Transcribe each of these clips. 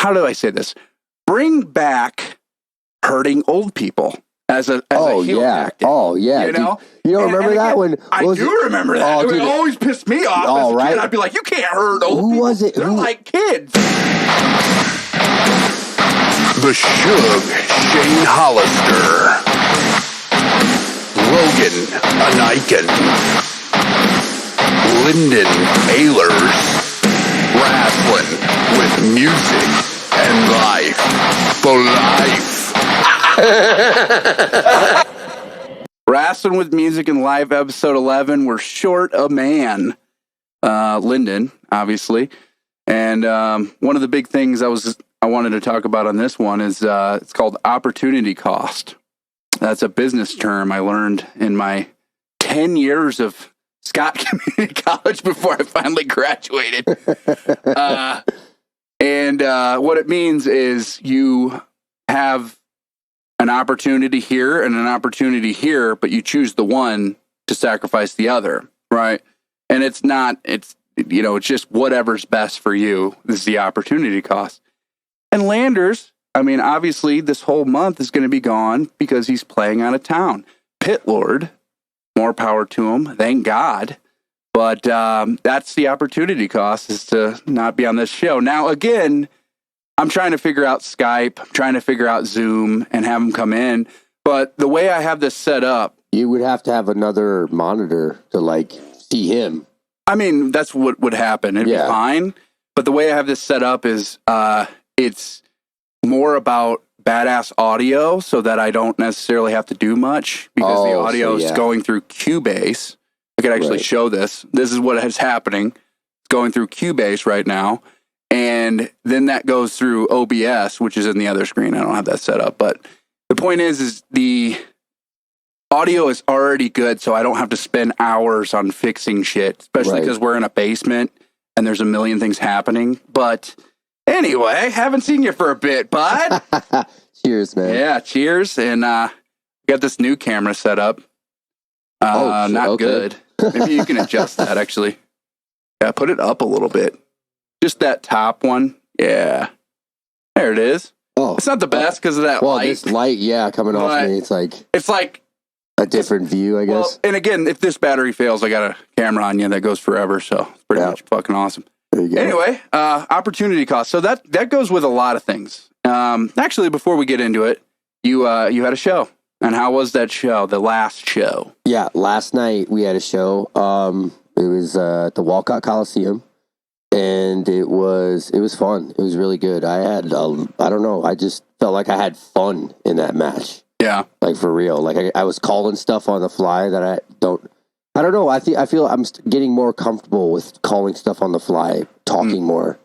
how do I say this? Bring back hurting old people as a heel tactic. Oh, yeah. You know? You don't remember that when... I do remember that. It always pissed me off as a kid. I'd be like, you can't hurt old people. Who was it? They're like kids. The Shug, Shane Hollister. Logan, Ineichen. Lyndon, Ehlers. Wrastlin with music and life for life. Wrastlin with music and live, episode 11. We're short a man, Lyndon, obviously, and one of the big things I wanted to talk about on this one is it's called opportunity cost. That's a business term I learned in my 10 years of Scott Community College before I finally graduated. And what it means is you have an opportunity here and an opportunity here, but you choose the one to sacrifice the other, right? And it's just whatever's best for you. This is the opportunity cost. And Landers, I mean, obviously this whole month is going to be gone because he's playing out of town. Pit Lord, more power to him, thank God. But that's the opportunity cost, is to not be on this show. Now, again, I'm trying to figure out Skype, I'm trying to figure out Zoom and have him come in. But the way I have this set up... You would have to have another monitor to, see him. I mean, that's what would happen. It'd be fine. But the way I have this set up is it's more about badass audio so that I don't necessarily have to do much because the audio is going through Cubase. I could actually show this. This is what is happening. It's going through Cubase right now. And then that goes through OBS, which is in the other screen. I don't have that set up. But the point is the audio is already good, so I don't have to spend hours on fixing shit, especially because we're in a basement and there's a million things happening. But anyway, haven't seen you for a bit, bud. Cheers, man. Yeah, cheers. And got this new camera set up. Not good. Maybe you can adjust that, actually. Yeah, put it up a little bit. Just that top one. Yeah. There it is. Oh, it's not the best because of that light. Well, this light, coming off me. It's like a different view, I guess. Well, and again, if this battery fails, I got a camera on you that goes forever. So it's pretty much fucking awesome. Anyway, opportunity cost. So that goes with a lot of things. Actually, before we get into it, you had a show. And how was that show? The last show? Yeah, last night we had a show. It was at the Walcott Coliseum, and it was fun. It was really good. I had I don't know. I just felt like I had fun in that match. Yeah, for real. I was calling stuff on the fly that I don't know. I feel I'm getting more comfortable with calling stuff on the fly, talking more,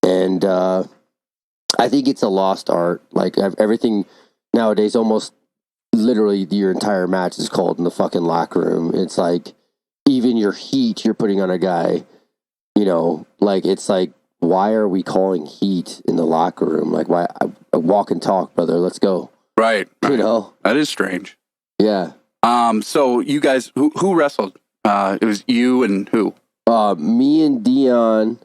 and I think it's a lost art. Everything nowadays, almost literally your entire match is called in the fucking locker room. It's even your heat you're putting on a guy, it's why are we calling heat in the locker room? Why? Walk and talk, brother. Let's go. Right. That is strange. Yeah. So you guys, who wrestled? It was you and who? Me and Dion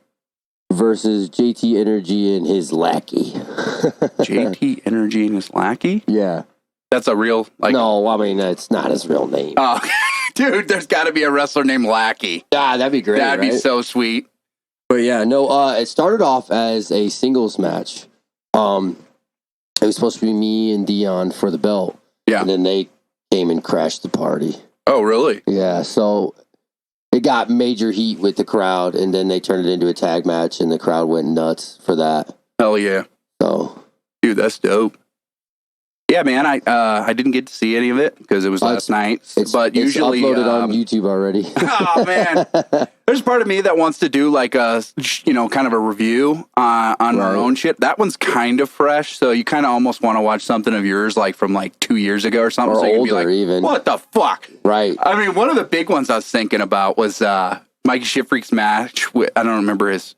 versus JT Energy and his lackey. JT Energy and his lackey? Yeah. That's a real... No, I mean, it's not his real name. Oh, dude, there's got to be a wrestler named Lackey. Ah, that'd be great, That'd be so sweet. But yeah, no, it started off as a singles match. It was supposed to be me and Dion for the belt. Yeah. And then they came and crashed the party. Oh, really? Yeah, so it got major heat with the crowd, and then they turned it into a tag match, and the crowd went nuts for that. Hell yeah. So... Dude, that's dope. Yeah, man, I didn't get to see any of it because it was last night. But usually it's uploaded on YouTube already. Oh man, there's part of me that wants to do a kind of a review on our own shit. That one's kind of fresh, so you kind of almost want to watch something of yours from 2 years ago or something. Or so you older, can be even. What the fuck? Right. I mean, one of the big ones I was thinking about was Mikey Shitfreak's match with, I don't remember if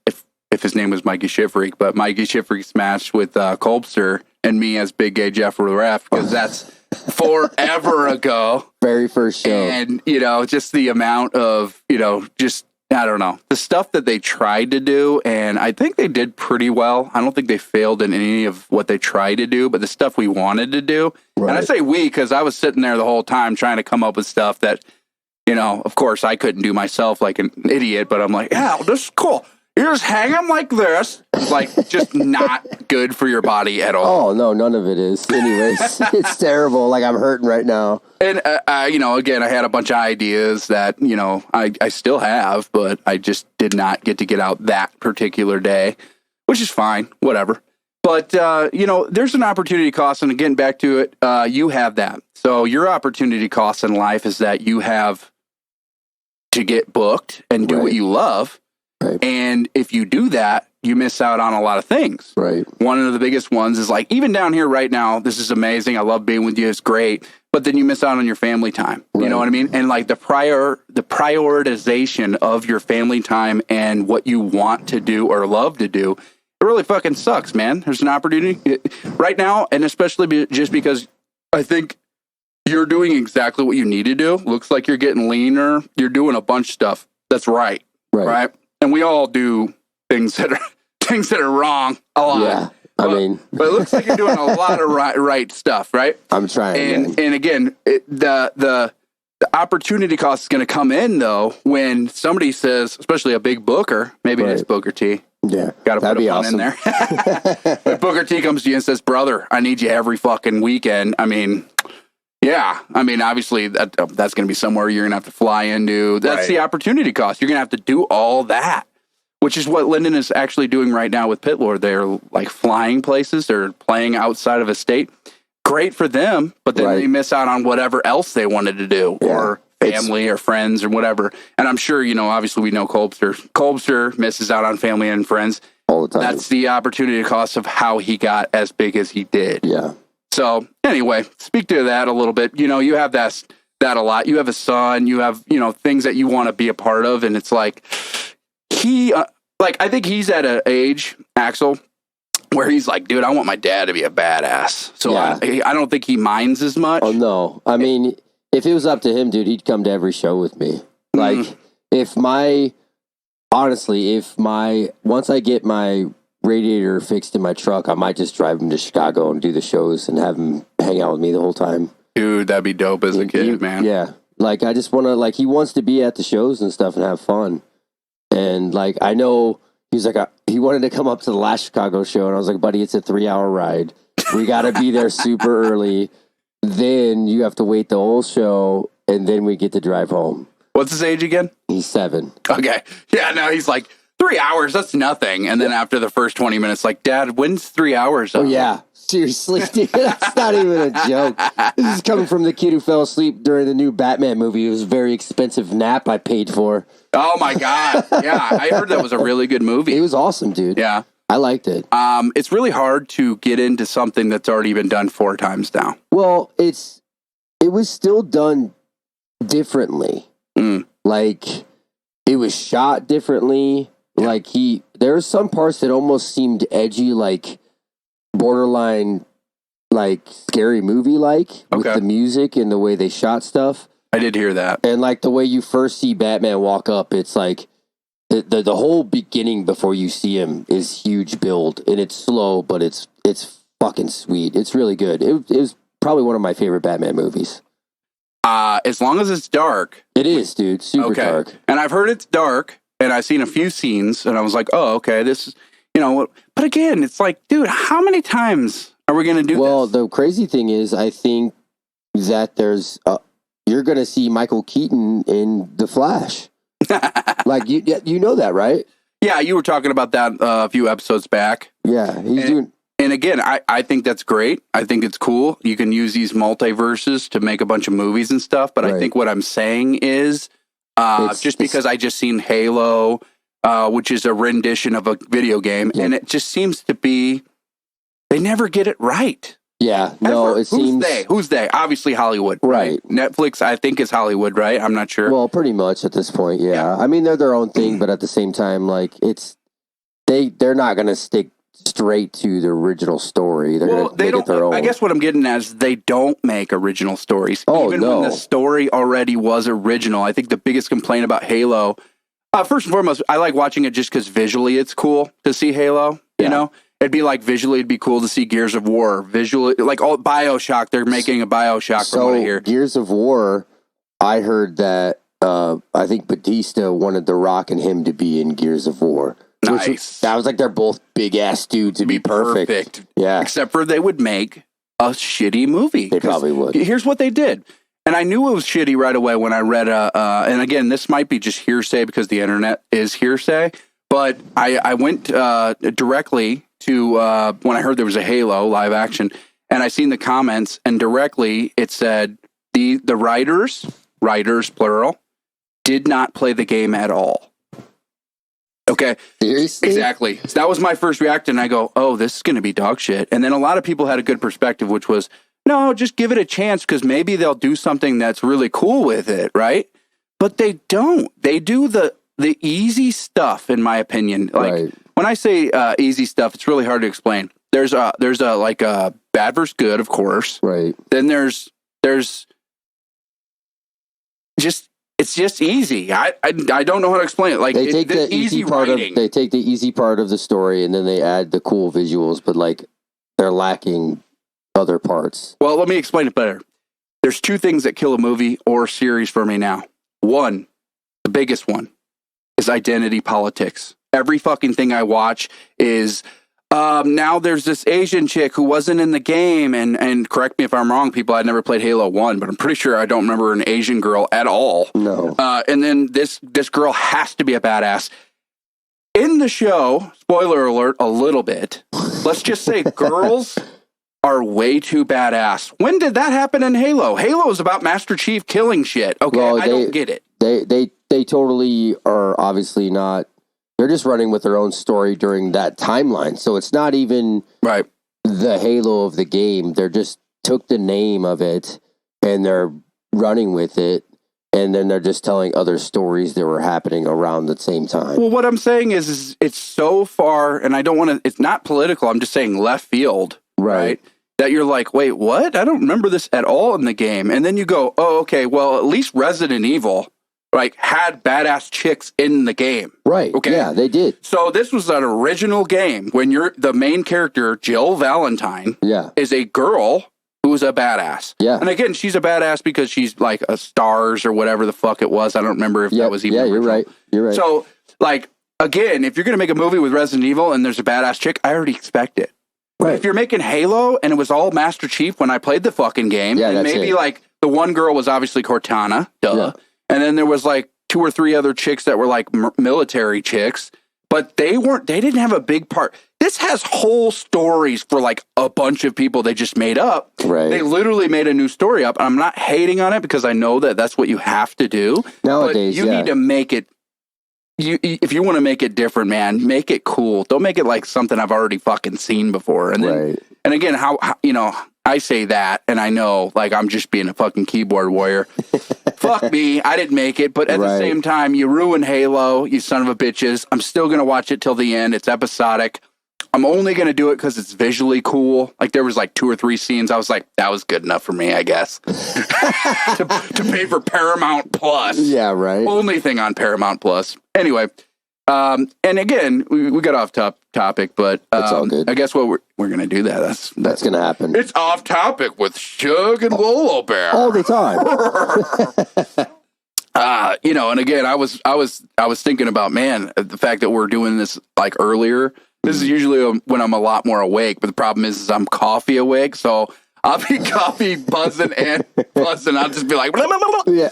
his name was Mikey Shitfreak, but Mikey Shitfreak's match with Colbster and me as Big Gay Jeff Ref, because that's forever ago. Very first show. And, just the amount of, just I don't know, the stuff that they tried to do, and I think they did pretty well. I don't think they failed in any of what they tried to do, but the stuff we wanted to do, and I say we because I was sitting there the whole time trying to come up with stuff that, of course I couldn't do myself like an idiot, but I'm like, yeah, this is cool. You just hang them like this. Like, just not good for your body at all. Oh, no, none of it is. Anyways, it's terrible. Like, I'm hurting right now. And, again, I had a bunch of ideas that, I still have, but I just did not get out that particular day, which is fine, whatever. But, there's an opportunity cost. And again, back to it, you have that. So your opportunity cost in life is that you have to get booked and do what you love. Right. And if you do that, you miss out on a lot of things. Right. One of the biggest ones is like, even down here right now, this is amazing. I love being with you. It's great. But then you miss out on your family time. Right. You know what I mean? And like the prioritization of your family time and what you want to do or love to do, it really fucking sucks, man. There's an opportunity right now. And especially just because I think you're doing exactly what you need to do. Looks like you're getting leaner. You're doing a bunch of stuff that's right. Right. And we all do things that are wrong a lot. Yeah, but it looks like you're doing a lot of right stuff, right? I'm trying. And again, the opportunity cost is going to come in though when somebody says, especially a big booker, maybe it's Booker T. Yeah, got to put a pun in there. If Booker T comes to you and says, "Brother, I need you every fucking weekend," obviously that's going to be somewhere you're going to have to fly into. That's the opportunity cost. You're going to have to do all that, which is what Lyndon is actually doing right now with Pit Lord. They're like flying places. They're playing outside of a state. Great for them, but then they miss out on whatever else they wanted to do or family or friends or whatever. And I'm sure, obviously we know Colbster. Colbster misses out on family and friends all the time. That's the opportunity cost of how he got as big as he did. Yeah. So anyway, speak to that a little bit. You have that a lot. You have a son. You have things that you want to be a part of, and it's like I think he's at an age, Axel, where he's like, dude, I want my dad to be a badass. So I don't think he minds as much. Oh no, I mean, if it was up to him, dude, he'd come to every show with me. Like once I get my radiator fixed in my truck, I might just drive him to Chicago and do the shows and have him hang out with me the whole time. Dude, that'd be dope as a kid, man. Yeah. Like, I just want to, he wants to be at the shows and stuff and have fun. And, I know he's like, he wanted to come up to the last Chicago show, and I was like, buddy, it's a 3-hour ride. We got to be there super early. Then you have to wait the whole show, and then we get to drive home. What's his age again? He's 7. Okay. Yeah, no, he's like, 3 hours, that's nothing. And then after the first 20 minutes, like, Dad, when's 3 hours up? Oh, yeah. Seriously, dude, that's not even a joke. This is coming from the kid who fell asleep during the new Batman movie. It was a very expensive nap I paid for. Oh, my God. Yeah, I heard that was a really good movie. It was awesome, dude. Yeah. I liked it. It's really hard to get into something that's already been done 4 times now. Well, it was still done differently. It was shot differently. Yeah. There were some parts that almost seemed edgy, borderline, scary movie, with the music and the way they shot stuff. I did hear that. And the way you first see Batman walk up, it's the whole beginning before you see him is huge build, and it's slow, but it's fucking sweet. It's really good. It was probably one of my favorite Batman movies. As long as it's dark. It is, dude. Super dark. And I've heard it's dark. And I've seen a few scenes, and I was like, oh, okay, this is, but again, it's like, dude, how many times are we going to do this? Well, the crazy thing is, I think that you're going to see Michael Keaton in The Flash. You know that, right? Yeah, you were talking about that a few episodes back. Yeah, And again, I think that's great. I think it's cool. You can use these multiverses to make a bunch of movies and stuff, but I think what I'm saying is, because I just seen Halo, which is a rendition of a video game, and it just seems to be, they never get it right. Yeah, no, it seems... Who's they? Obviously Hollywood. Right. Netflix, I think, is Hollywood, right? I'm not sure. Well, pretty much at this point, yeah. I mean, they're their own thing, but at the same time, they're not going to stick straight to the original story. They're going to make it their own. I guess what I'm getting at is they don't make original stories. Oh, Even when the story already was original. I think the biggest complaint about Halo, First and foremost, I like watching it just because visually it's cool to see Halo. You know, it'd be like visually, it'd be cool to see Gears of War. Visually, like all BioShock, they're making a BioShock from what I hear. Gears of War, I heard that I think Batista wanted The Rock and him to be in Gears of War. Nice. That was like they're both big ass dudes to be perfect. Yeah. Except for they would make a shitty movie. They probably would. Here's what they did. And I knew it was shitty right away when I read and again, this might be just hearsay because the internet is hearsay, but I went directly to when I heard there was a Halo live action, and I seen the comments, and directly it said the writers plural, did not play the game at all. Okay. Seriously? Exactly. So that was my first reaction. I go, oh, this is going to be dog shit. And then a lot of people had a good perspective, which was, no, just give it a chance because maybe they'll do something that's really cool with it, right? But they don't. They do the easy stuff, in my opinion. Like when I say easy stuff, it's really hard to explain. There's a like a bad versus good, of course. Right. Then there's just. It's just easy. I don't know how to explain it. Like they take the easy part writing. they take the easy part of the story and then they add the cool visuals, but like they're lacking other parts. Well, let me explain it better. There's two things that kill a movie or series for me now. One, the biggest one, is identity politics. Every fucking thing I watch is now there's this Asian chick who wasn't in the game, and correct me if I'm wrong, people, I'd never played Halo 1, but I'm pretty sure I don't remember an Asian girl at all. No. And then this girl has to be a badass. In the show, spoiler alert, a little bit, let's just say girls are way too badass. When did that happen in Halo? Halo is about Master Chief killing shit. Okay, well, I don't get it. They totally are obviously not. They're just running with their own story during that timeline. So it's not even the Halo of the game. They're just took the name of it and they're running with it. And then they're just telling other stories that were happening around the same time. Well, what I'm saying is it's so far, and I don't want to, it's not political. I'm just saying left field, right? That you're like, wait, what? I don't remember this at all in the game. And then you go, oh, okay, well, at least Resident Evil had badass chicks in the game. Right. Okay. Yeah, they did. So this was an original game when you're the main character, Jill Valentine, is a girl who's a badass. Yeah. And again, she's a badass because she's like a stars or whatever the fuck it was. I don't remember if that was even original. You're right. So, like, again, if you're going to make a movie with Resident Evil and there's a badass chick, I already expect it. Right. If you're making Halo and it was all Master Chief when I played the fucking game, and maybe like the one girl was obviously Cortana, duh. Yeah. And then there was like 2 or 3 other chicks that were like military chicks, but they didn't have a big part. This has whole stories for like a bunch of people they just made up. Right. They literally made a new story up. I'm not hating on it because I know that that's what you have to do. Nowadays, but you need to make it. If you want to make it different, man, make it cool. Don't make it like something I've already fucking seen before. And then, and again, how I say that, and I know like I'm just being a fucking keyboard warrior. Fuck me, I didn't make it, but at the same time, you ruined Halo, you son of a bitches. I'm still gonna watch it till the end. It's episodic. I'm only going to do it because it's visually cool. Like there was like 2 or 3 scenes. I was like, that was good enough for me, I guess. to pay for Paramount Plus. Yeah, right. Only thing on Paramount Plus. Anyway, and again, we got off topic, but it's all good. I guess what we're going to do that. That's going to happen. It's off topic with Shug and Wolo Bear all the time. And again, I was thinking about, man, the fact that we're doing this like earlier. This is usually when I'm a lot more awake, but the problem is I'm coffee awake, so I'll be coffee buzzing and buzzing. I'll just be like, blah, blah, blah, blah. Yeah,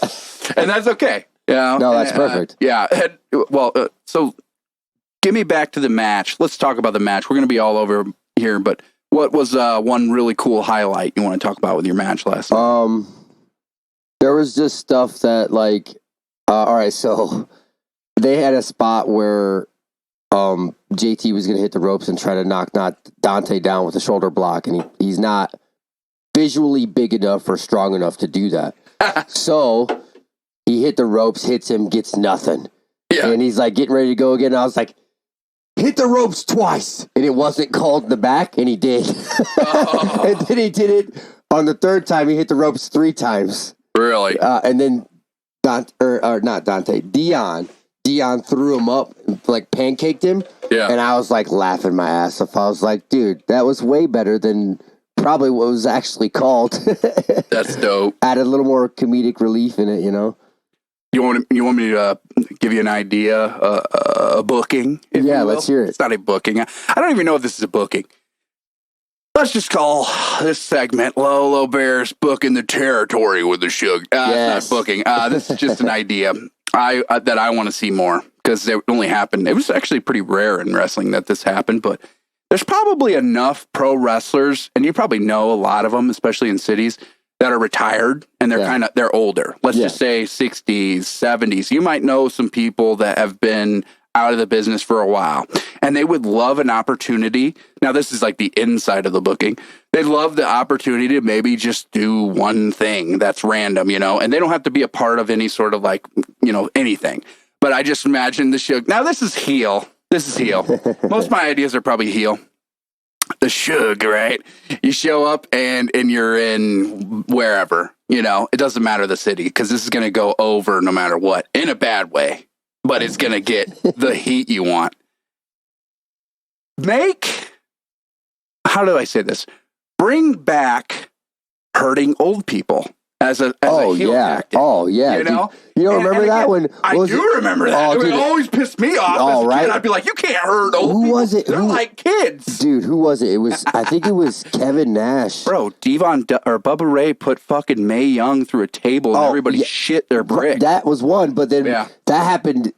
and that's okay. Yeah, no, that's perfect. Yeah, so give me back to the match. Let's talk about the match. We're going to be all over here, but what was one really cool highlight you want to talk about with your match last night? There was just stuff that like, all right, so they had a spot where JT was going to hit the ropes and try to knock Dante down with a shoulder block, and he's not visually big enough or strong enough to do that. So he hit the ropes, hits him, gets nothing. Yeah. And he's like getting ready to go again. And I was like, hit the ropes twice. And it wasn't called in the back, and he did. Oh. And then he did it on the 3rd time. He hit the ropes 3 times. Really? And then Dion Dion threw him up, like pancaked him. Yeah. And I was like laughing my ass off. I was like, dude, that was way better than probably what was actually called. That's dope. Added a little more comedic relief in it, you know? You want me to give you an idea, a booking? Yeah, let's hear it. It's not a booking. I don't even know if this is a booking. Let's just call this segment Lolo Bears booking the territory with the Shug. Yes. It's not booking. This is just an idea that I want to see more because it only happened. It was actually pretty rare in wrestling that this happened, but there's probably enough pro wrestlers, and you probably know a lot of them, especially in cities, that are retired and they're older. Let's just say 60s, 70s. You might know some people that have been out of the business for a while, and they would love an opportunity. Now, this is like the inside of the booking. They love the opportunity to maybe just do one thing that's random, you know, and they don't have to be a part of any sort of like, you know, anything. But I just imagine the Shug. Now, this is heel. This is heel. Most of my ideas are probably heel. The Shug, right? You show up and you're in wherever, you know, it doesn't matter the city because this is going to go over no matter what in a bad way. But it's going to get the heat you want. How do I say this? Bring back hurting old people as a heel tactic. Oh, yeah. You know? You don't remember that one? I do remember that. It always pissed me off as a kid. I'd be like, you can't hurt old people. Who was it? They're like kids. Dude, who was it? I think it was Kevin Nash. Bro, Bubba Ray put fucking Mae Young through a table and everybody shit their brick. That was one, but then that happened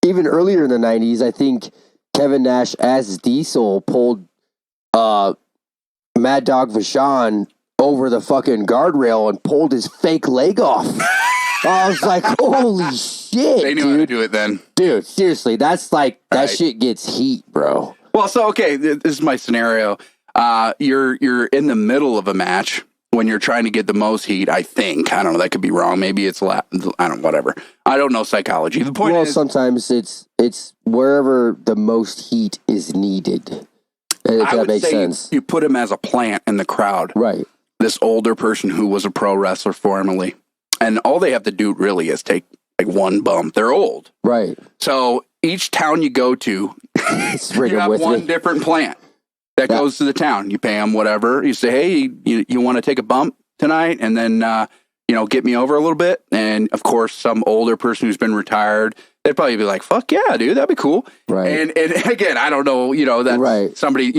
even earlier in the 90s. I think Kevin Nash as Diesel pulled Mad Dog Vachon over the fucking guardrail and pulled his fake leg off. I was like, holy shit, They knew how to do it then. Dude, seriously, that's like, that shit gets heat, bro. Well, so, okay, this is my scenario. You're in the middle of a match when you're trying to get the most heat, I think. I don't know, that could be wrong. Maybe it's, whatever. I don't know psychology. The point is... sometimes it's wherever the most heat is needed. If that makes sense. You put him as a plant in the crowd. Right. This older person who was a pro wrestler formerly. And all they have to do really is take like one bump. They're old. Right. So each town you go to, you have one different plant that goes to the town. You pay them whatever. You say, hey, you want to take a bump tonight? And then, get me over a little bit. And of course, some older person who's been retired, they'd probably be like, fuck yeah, dude, that'd be cool. Right. And again, I don't know, that somebody,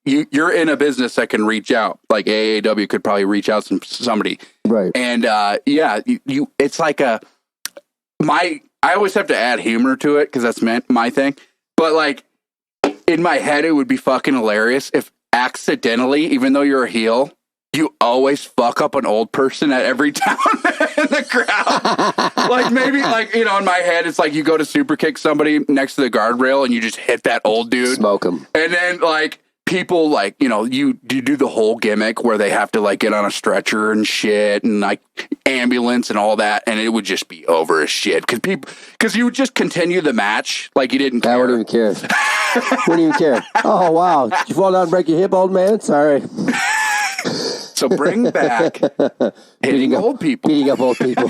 you're in a business that can reach out. Like AAW could probably reach out to somebody. Right. And it's like I always have to add humor to it because that's my thing. But like in my head, it would be fucking hilarious if accidentally, even though you're a heel, you always fuck up an old person at every town in the crowd. Like maybe in my head, it's like you go to super kick somebody next to the guardrail and you just hit that old dude. Smoke him. And then people you do the whole gimmick where they have to get on a stretcher and shit and ambulance and all that. And it would just be over as shit. Cause you would just continue the match like you didn't care. I wouldn't even care. Wouldn't even care. Oh, wow. Did you fall down and break your hip, old man? Sorry. So bring back hitting old people. Beating up old people.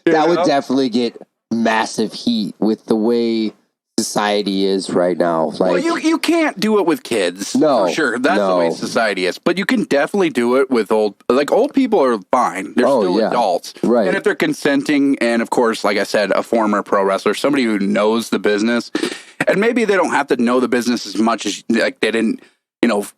That would definitely get massive heat with the way society is right now. Well, you can't do it with kids. No. For sure. That's the way society is. But you can definitely do it with old people are fine. They're still adults. Right. And if they're consenting, and of course, like I said, a former pro wrestler, somebody who knows the business, and maybe they don't have to know the business as much as they didn't,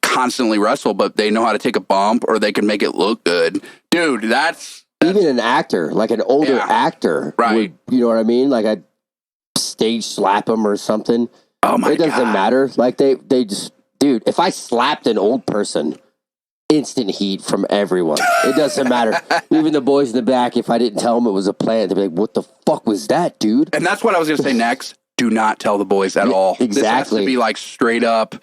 constantly wrestle, but they know how to take a bump or they can make it look good. Dude, that's even an actor, like an older actor. Right. You know what I mean? Like I stage slap them or something. Oh my God. It doesn't matter. Like they just, dude, if I slapped an old person, instant heat from everyone. It doesn't matter. Even the boys in the back, if I didn't tell them it was a plant, they'd be like, what the fuck was that, dude? And that's what I was going to say next. Do not tell the boys at all. Exactly. This has to be straight up,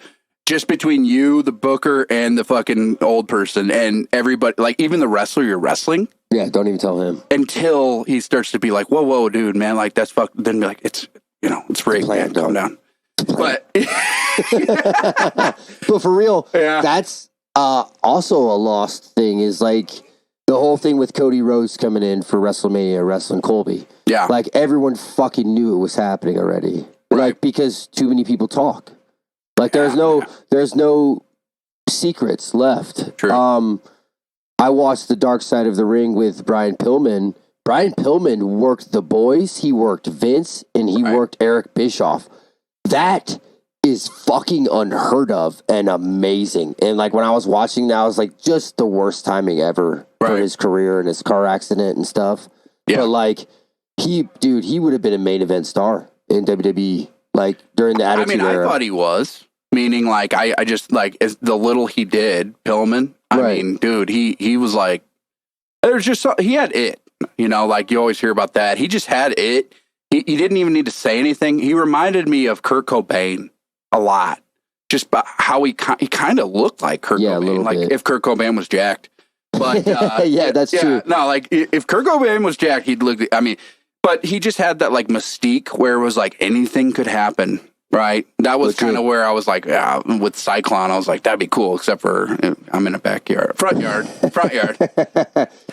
just between you, the booker, and the fucking old person, and everybody, even the wrestler you're wrestling. Yeah, don't even tell him. Until he starts to be like, whoa, dude, man, that's fuck. Then be like, it's rigged, man, calm down. But but for real, that's also a lost thing is the whole thing with Cody Rhodes coming in for WrestleMania, wrestling Colby. Yeah. Like, everyone fucking knew it was happening already. Right. Like, because too many people talk. Like, there's no secrets left. True. I watched The Dark Side of the Ring with Brian Pillman. Brian Pillman worked The Boys, he worked Vince, and he worked Eric Bischoff. That is fucking unheard of and amazing. And like when I was watching that, I was like, just the worst timing ever for his career and his car accident and stuff. Yeah. But like, he would have been a main event star in WWE, like during the Attitude Era. I thought he was. Meaning, like, I just, like, as the little he did, Pillman, I mean, dude, he was like, there's just, he had it, you know, like, you always hear about that. He just had it. He didn't even need to say anything. He reminded me of Kurt Cobain a lot, just by how he kind of looked like Kurt Cobain, like, if Kurt Cobain was jacked. But, that's true. No, like, if Kurt Cobain was jacked, he'd look, I mean, but he just had that, like, mystique where it was like anything could happen. Right. That was kind of where I was like, yeah, with Cyclone, I was like, that'd be cool, except for I'm in a backyard, front yard.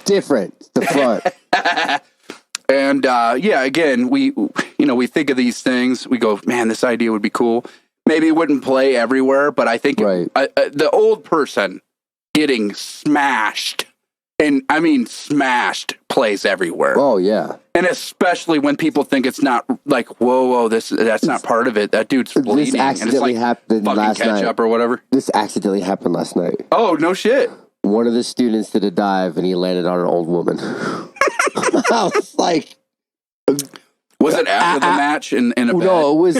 Different, the front. And again, we think of these things, we go, man, this idea would be cool. Maybe it wouldn't play everywhere, but I think the old person getting smashed, and I mean smashed, plays everywhere. Oh yeah. And especially when people think it's not like, whoa, that's not part of it. That dude's bleeding. This accidentally happened last night. Ketchup or whatever. This accidentally happened last night. Oh, no shit. One of the students did a dive and he landed on an old woman. I was like, was it after the match in a bed? No, it was.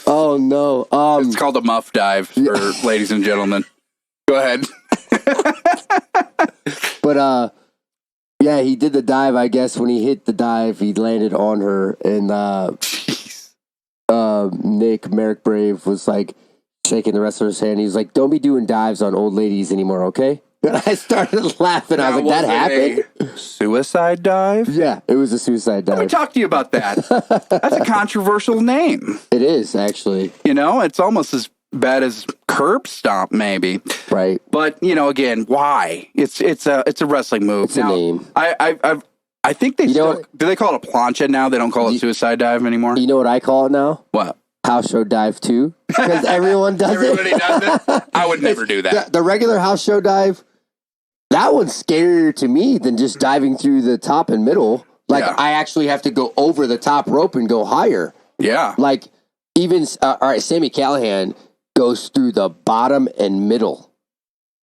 Oh no. It's called a muff dive for ladies and gentlemen. Go ahead. But yeah, he did the dive. I guess when he hit the dive, he landed on her, and Nick Merrick Brave was like shaking the wrestler's hand. He was like, "Don't be doing dives on old ladies anymore, okay?" And I started laughing. I was like, "That happened." Suicide dive? Yeah, it was a suicide dive. Let me talk to you about that. That's a controversial name. It is, actually. You know, it's almost as bad as curb stomp, maybe. Right. But again, why? It's a wrestling move. It's a name. I think they still do. They call it a plancha now. They don't call it suicide dive anymore. You know what I call it now? What? House show dive 2. Because everyone does Everybody does it. I would never do that. The regular house show dive, that one's scarier to me than just diving through the top and middle. Like I actually have to go over the top rope and go higher. Yeah. Like even all right, Sami Callihan goes through the bottom and middle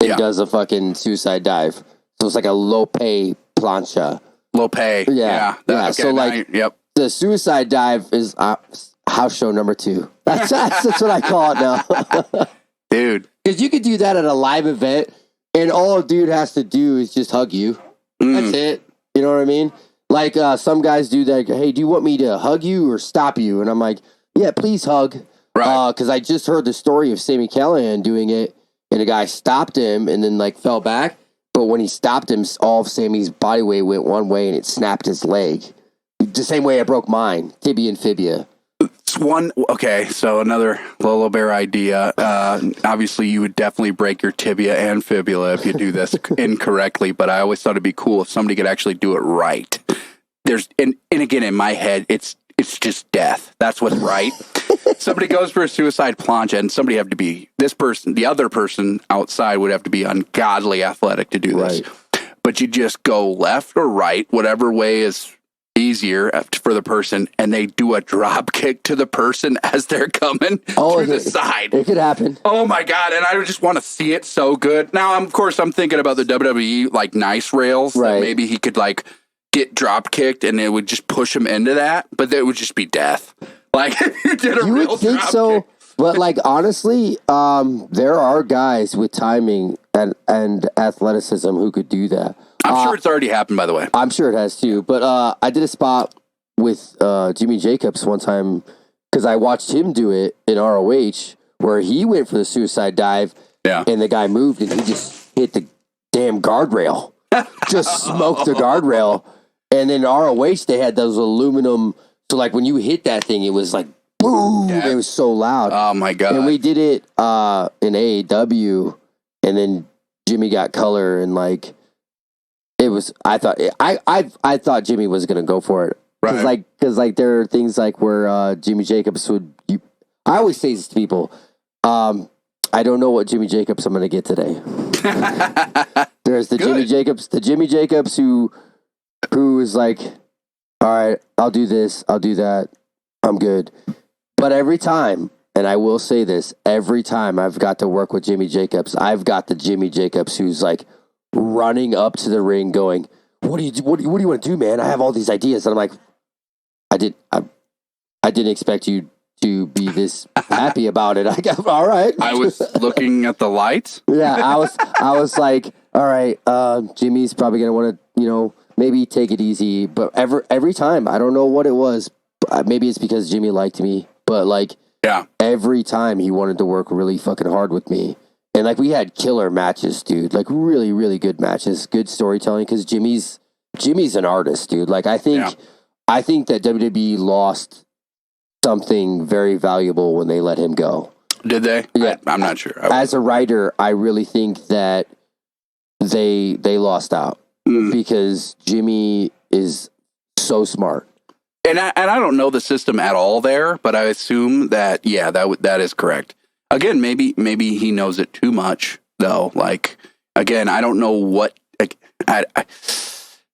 and does a fucking suicide dive. So it's like a low pay plancha. Low pay. Yeah. Okay, so like the suicide dive is house show number 2. That's what I call it now. Dude. Because you could do that at a live event and all a dude has to do is just hug you. That's it. You know what I mean? Like some guys do that. Hey, do you want me to hug you or stop you? And I'm like, yeah, please hug. Right. Because I just heard the story of Sami Callihan doing it, and a guy stopped him and then like fell back. But when he stopped him, all of Sammy's body weight went one way and it snapped his leg. The same way I broke mine, tibia and fibia. It's one. Okay, so another Lolo Bear idea. Obviously, you would definitely break your tibia and fibula if you do this incorrectly. But I always thought it'd be cool if somebody could actually do it right. And again, in my head, it's just death. That's what's right. Somebody goes for a suicide plancha, and somebody have to be this person. The other person outside would have to be ungodly athletic to do this. But you just go left or right, whatever way is easier for the person, and they do a drop kick to the person as they're coming through the side. It could happen. Oh my God. And I just want to see it so good. Now, of course, I'm thinking about the WWE like nice rails. That maybe he could like get drop kicked and it would just push him into that, but it would just be death. Like if you did a you real would think drop so, kick. But like honestly, there are guys with timing and athleticism who could do that. I'm sure it's already happened, by the way. I'm sure it has too. But I did a spot with Jimmy Jacobs one time because I watched him do it in ROH where he went for the suicide dive. Yeah. And the guy moved and he just hit the damn guardrail. Just smoked the guardrail. And then ROH, they had those aluminum. So like when you hit that thing, it was like boom. Yeah. It was so loud. Oh my God. And we did it in AEW. And then Jimmy got color and like. it was. I thought Jimmy was gonna go for it. Right. Because there are things like where Jimmy Jacobs would. I always say this to people. I don't know what Jimmy Jacobs I'm gonna get today. There's the Jimmy Jacobs who is like, all right, I'll do this, I'll do that, I'm good. But every time, and I will say this, every time I've got to work with Jimmy Jacobs, I've got the Jimmy Jacobs who's like running up to the ring going, what do you want to do, man? I have all these ideas. And I'm like, I didn't expect you to be this happy about it. All right. I was looking at the lights. Yeah, I was like, all right, Jimmy's probably gonna want to, maybe take it easy. But every time, I don't know what it was. Maybe it's because Jimmy liked me, but like, yeah, every time he wanted to work really fucking hard with me, and like we had killer matches, dude. Like really, really good matches, good storytelling. Because Jimmy's an artist, dude. Like I think that WWE lost something very valuable when they let him go. Did they? Yeah, I'm not sure. As a writer, I really think that they lost out because Jimmy is so smart. And I don't know the system at all there, but I assume that that is correct. Again, maybe he knows it too much though. Like again, I don't know what.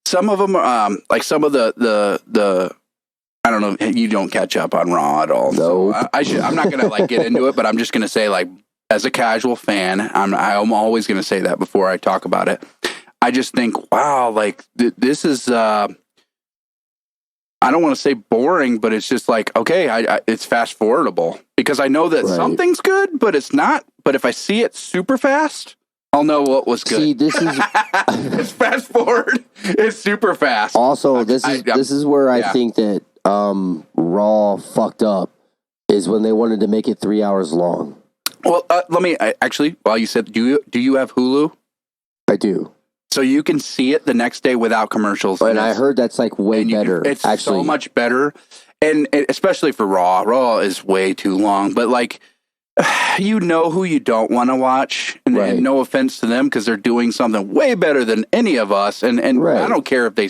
Some of them, like some of the I don't know. You don't catch up on Raw at all. No, so I'm not gonna like get into it, but I'm just gonna say like as a casual fan, I'm always gonna say that before I talk about it. I just think, wow, like this is. I don't want to say boring, but it's just like, okay, it's fast forwardable because I know that something's good, but it's not. But if I see it super fast, I'll know what was good. See, this is it's fast forward. It's super fast. Also, this is where I think that Raw fucked up is when they wanted to make it 3 hours long. Well, let me actually. While you said, do you have Hulu? I do. So you can see it the next day without commercials. And I heard that's like way better. It's actually so much better. And especially for Raw. Raw is way too long. But like, you know who you don't want to watch. And no offense to them because they're doing something way better than any of us. And I don't care if they,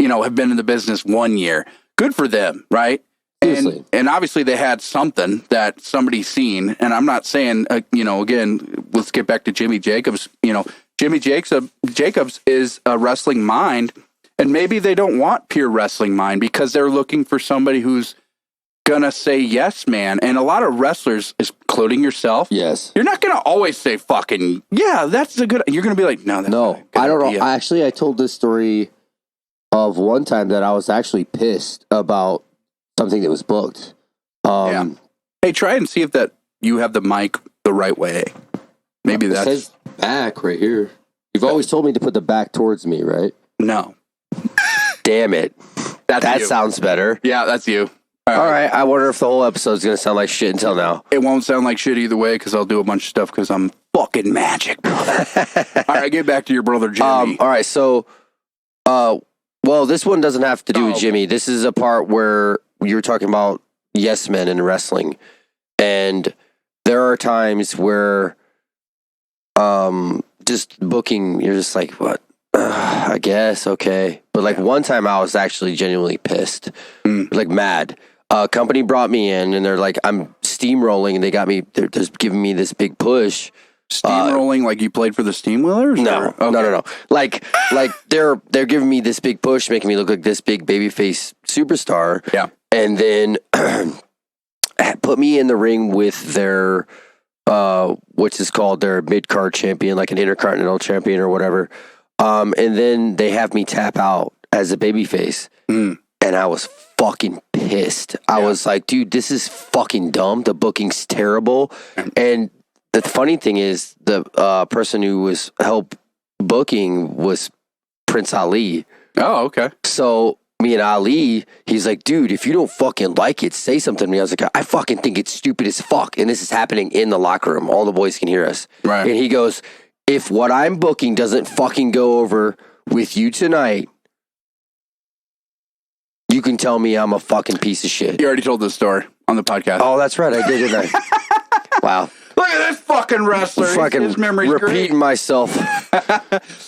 have been in the business 1 year. Good for them, right? And obviously they had something that somebody's seen. And I'm not saying, again, let's get back to Jimmy Jacobs. Jimmy Jacobs is a wrestling mind, and maybe they don't want pure wrestling mind because they're looking for somebody who's gonna say yes, man. And a lot of wrestlers, including yourself, yes, you're not gonna always say fucking yeah. That's a good. You're gonna be like, no, that's not a good I don't idea. know. I told this story of one time that I was actually pissed about something that was booked. Hey, try and see if that you have the mic the right way. Maybe that's. It says back right here. You've always told me to put the back towards me, right? No. Damn it. That you. Sounds better. Yeah, that's you. All right. I wonder if the whole episode's going to sound like shit until now. It won't sound like shit either way because I'll do a bunch of stuff because I'm fucking magic, brother. All right, get back to your brother Jimmy. All right, so, well, this one doesn't have to do with Jimmy. This is a part where you're talking about yes men in wrestling. And there are times where just booking, you're just like, what? I guess, okay. But like one time I was actually genuinely pissed, like mad. Company brought me in and they're like, I'm steamrolling and they're just giving me this big push. Steamrolling like you played for the Steamwheelers? No, no. Like they're giving me this big push, making me look like this big babyface superstar. Yeah. And then put me in the ring with their which is called their mid-card champion, like an intercontinental champion or whatever. And then they have me tap out as a babyface. And I was fucking pissed. I was like, dude, this is fucking dumb. The booking's terrible. And the funny thing is, the person who was help booking was Prince Ali. Oh, okay. So me and Ali, he's like, dude, if you don't fucking like it, say something to me. I was like, I fucking think it's stupid as fuck. And this is happening in the locker room. All the boys can hear us. Right. And he goes, if what I'm booking doesn't fucking go over with you tonight, you can tell me I'm a fucking piece of shit. You already told this story on the podcast. Oh, that's right. I did, didn't I? Wow. Look at this fucking wrestler. Fucking His memory's repeating great. myself.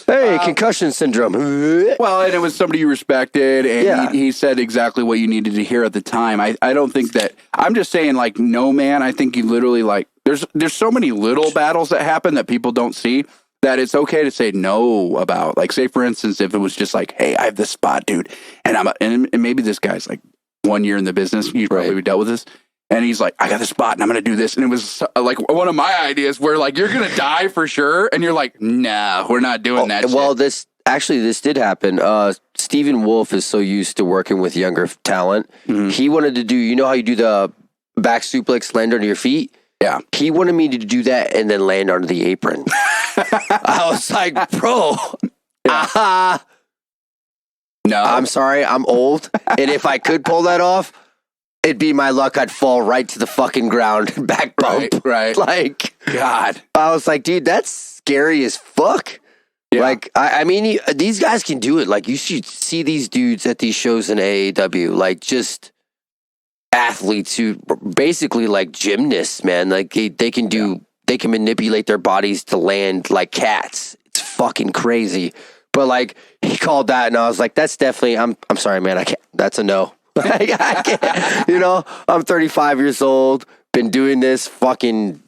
Hey, concussion syndrome. Well, and it was somebody you respected, and Yeah. he said exactly what you needed to hear at the time. I don't think that, I'm just saying, like, no, man, I think you literally, like, there's so many little battles that happen that people don't see that it's okay to say no about. Like, say, for instance, if it was just like, hey, I have this spot, dude, and and maybe this guy's like 1 year in the business, you probably dealt with this, and he's like, I got this spot and I'm going to do this. And it was like one of my ideas where, like, you're going to die for sure. And you're like, nah, we're not doing that shit. Well, this did happen. Stephen Wolf is so used to working with younger talent. Mm-hmm. He wanted to do, you know how you do the back suplex, land under your feet? Yeah. He wanted me to do that and then land under the apron. I was like, bro, No. I'm sorry, I'm old. And if I could pull that off, it'd be my luck. I'd fall right to the fucking ground, back bump. Right. Like, God. I was like, dude, that's scary as fuck. Yeah. Like, I mean, these guys can do it. Like, you should see these dudes at these shows in AAW. Like, just athletes who basically like gymnasts, man. Like, they can do, they can manipulate their bodies to land like cats. It's fucking crazy. But like, he called that, and I was like, that's definitely, I'm sorry, man. I can't, that's a no. I can't, you know, I'm 35 years old, been doing this fucking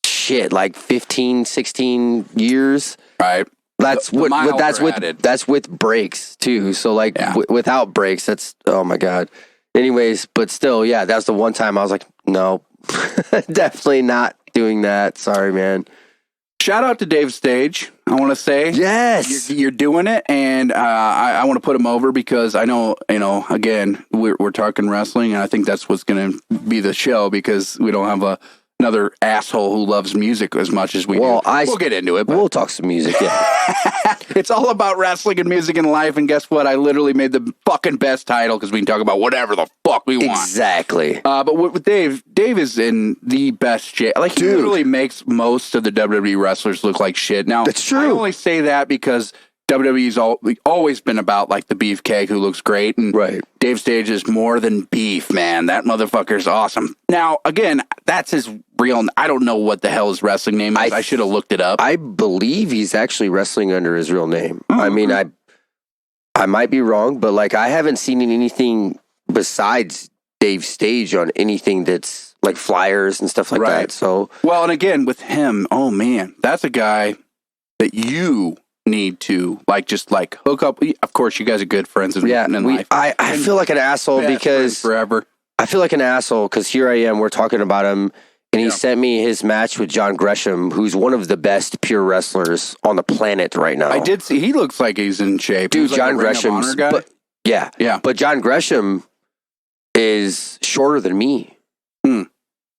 shit like 15, 16 years. Right. That's that's with breaks too. So like without breaks, that's, oh my God. Anyways, but still, yeah, that's the one time I was like, no, definitely not doing that. Sorry, man. Shout out to Dave Stage. I want to say, yes, you're doing it, and I want to put him over because I know, again, we're talking wrestling, and I think that's what's going to be the show because we don't have another asshole who loves music as much as we do. We'll get into it. But We'll talk some music. Yeah. it's all about wrestling and music and life, and guess what? I literally made the fucking best title because we can talk about whatever the fuck we want. Exactly. But with Dave is in the best shape. Like, he literally makes most of the WWE wrestlers look like shit. Now, that's true. I only say that because WWE's always been about, like, the beefcake who looks great. And Dave Stage is more than beef, man. That motherfucker's awesome. Now, again, that's his real... I don't know what the hell his wrestling name is. I should have looked it up. I believe he's actually wrestling under his real name. I mean, I might be wrong, but, like, I haven't seen anything besides Dave Stage on anything that's, like, flyers and stuff like that. So, well, and again, with him, oh, man, that's a guy that you... need to hook up. Of course, you guys are good friends in life. I feel like an asshole because forever. I feel like an asshole because here I am. We're talking about him, and he sent me his match with John Gresham, who's one of the best pure wrestlers on the planet right now. I did see. He looks like he's in shape. Dude, He's John like Gresham. But John Gresham is shorter than me, and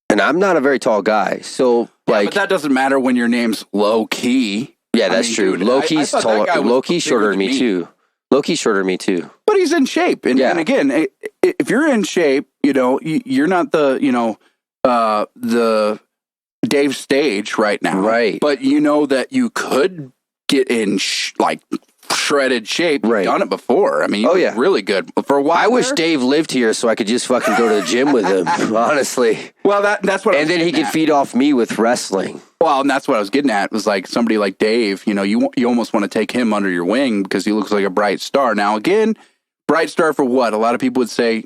I'm not a very tall guy. So but that doesn't matter when your name's Low Key. Yeah, that's true. Dude, Loki's taller. Loki's shorter than me too. Loki's shorter than me too. But he's in shape, and again, if you're in shape, you're not the the Dave Stage right now, right? But you know that you could get in shredded shape. You've done it before. I mean, you're really good for a while. I wish Dave lived here so I could just fucking go to the gym with him. Honestly, well, that's what. And then he could feed off me with wrestling. Well, and that's what I was getting at. It was like somebody like Dave, you almost want to take him under your wing because he looks like a bright star. Now, again, bright star for what? A lot of people would say,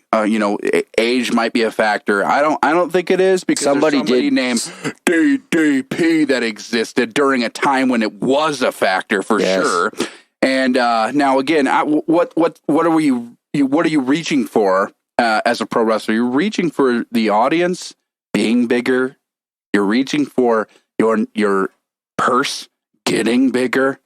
age might be a factor. I don't think it is because somebody named DDP that existed during a time when it was a factor for sure. And now, again, what are you reaching for as a pro wrestler? You're reaching for the audience being bigger. You're reaching for your purse getting bigger.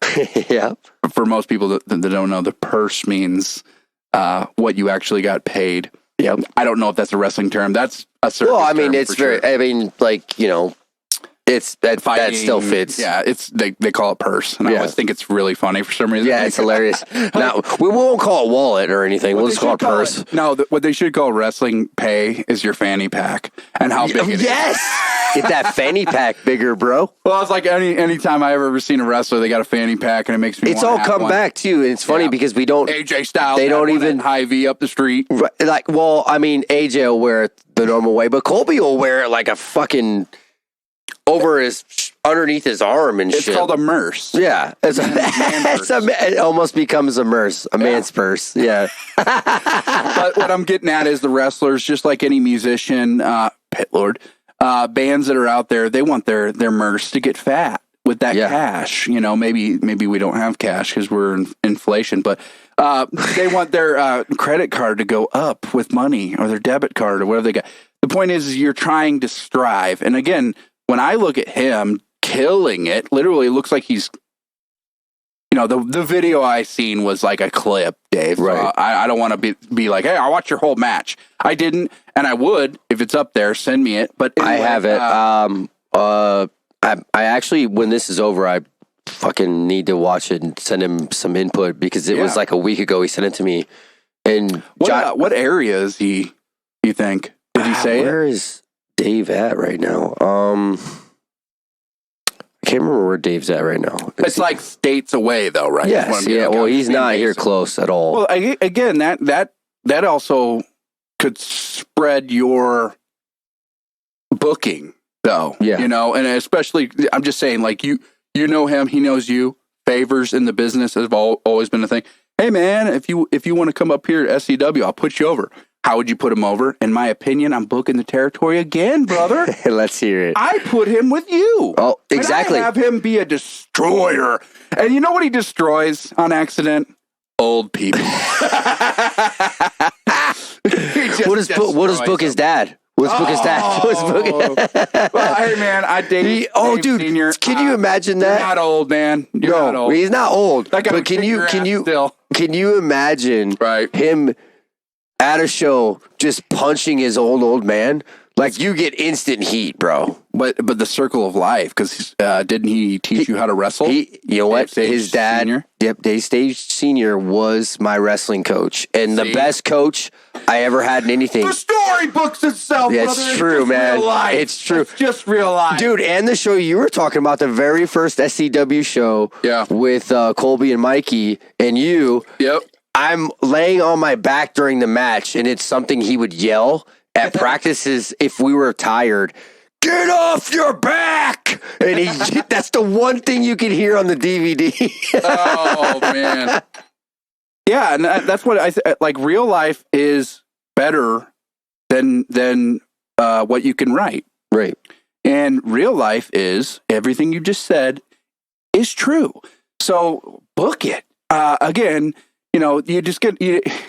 Yeah. For most people that don't know, the purse means what you actually got paid. Yep. I don't know if that's a wrestling term. That's a certain. Well, I mean, it's very. Sure. I mean, like it's that still fits. Yeah, they call it purse, and I always think it's really funny for some reason. Yeah, it's hilarious. Now we won't call it wallet or anything. We'll just call it purse. What they should call wrestling pay is your fanny pack and how big it is. Get that fanny pack bigger, bro. Well, it's like anytime I ever seen a wrestler, they got a fanny pack, and it makes me. It's all come back too, and it's funny because we don't. AJ Styles. They don't even high V up the street. Like, well, I mean, AJ will wear it the normal way, but Colby will wear it like a fucking over underneath his arm and It's shit. called a merce. Yeah, it almost becomes a merce, a man's purse. Yeah. But what I'm getting at is the wrestlers, just like any musician, pit lord, bands that are out there, they want their merce to get fat with that cash. You know, maybe we don't have cash because we're in inflation, but they want their credit card to go up with money, or their debit card, or whatever they got. The point is you're trying to strive. And again, when I look at him killing it, literally looks like he's, you know, the video I seen was like a clip, Dave. Right. I don't want to be like, hey, I watched your whole match. I didn't, and I would if it's up there. Send me it. But anyway, I have it. I actually, when this is over, I fucking need to watch it and send him some input, because it was like a week ago he sent it to me. And what area is he? You think? Did he say where is Dave at right now? I can't remember where Dave's at right now. It's like states away, though, right? Yes. Yeah. Well, he's not here close at all. Well, again, that also could spread your booking, though. Yeah. You know, and especially, I'm just saying, like, you know him, he knows you. Favors in the business have always been a thing. Hey, man, if you want to come up here to SCW, I'll put you over. How would you put him over? In my opinion, I'm booking the territory again, brother. Let's hear it. I put him with you. Oh, exactly. And I have him be a destroyer. And you know what he destroys on accident? Old people. What does book his dad? What's book his dad? What's book? Well, hey, man, I dated Dave dude, Senior. can you imagine that? You're not old, man. You're not old. He's not old. That guy But would kick your ass still. Can you imagine Right. him at a show just punching his old man? Like, you get instant heat, bro. But the circle of life, because didn't he teach you how to wrestle? You know what? Dave His dad, Senior? Dave Stage Senior, was my wrestling coach, and the See? best coach I ever had in anything. The story books itself, Yeah, brother. it's true, just man. Real life. It's true. It's just real life. Dude, and the show you were talking about, the very first SCW show with Colby and Mikey and you. Yep. I'm laying on my back during the match, and it's something he would yell at practices if we were tired. Get off your back! And that's the one thing you can hear on the DVD. Oh, man. Yeah, and that's what like. Real life is better than what you can write. Right. And real life is everything you just said is true. So book it. Again, you know,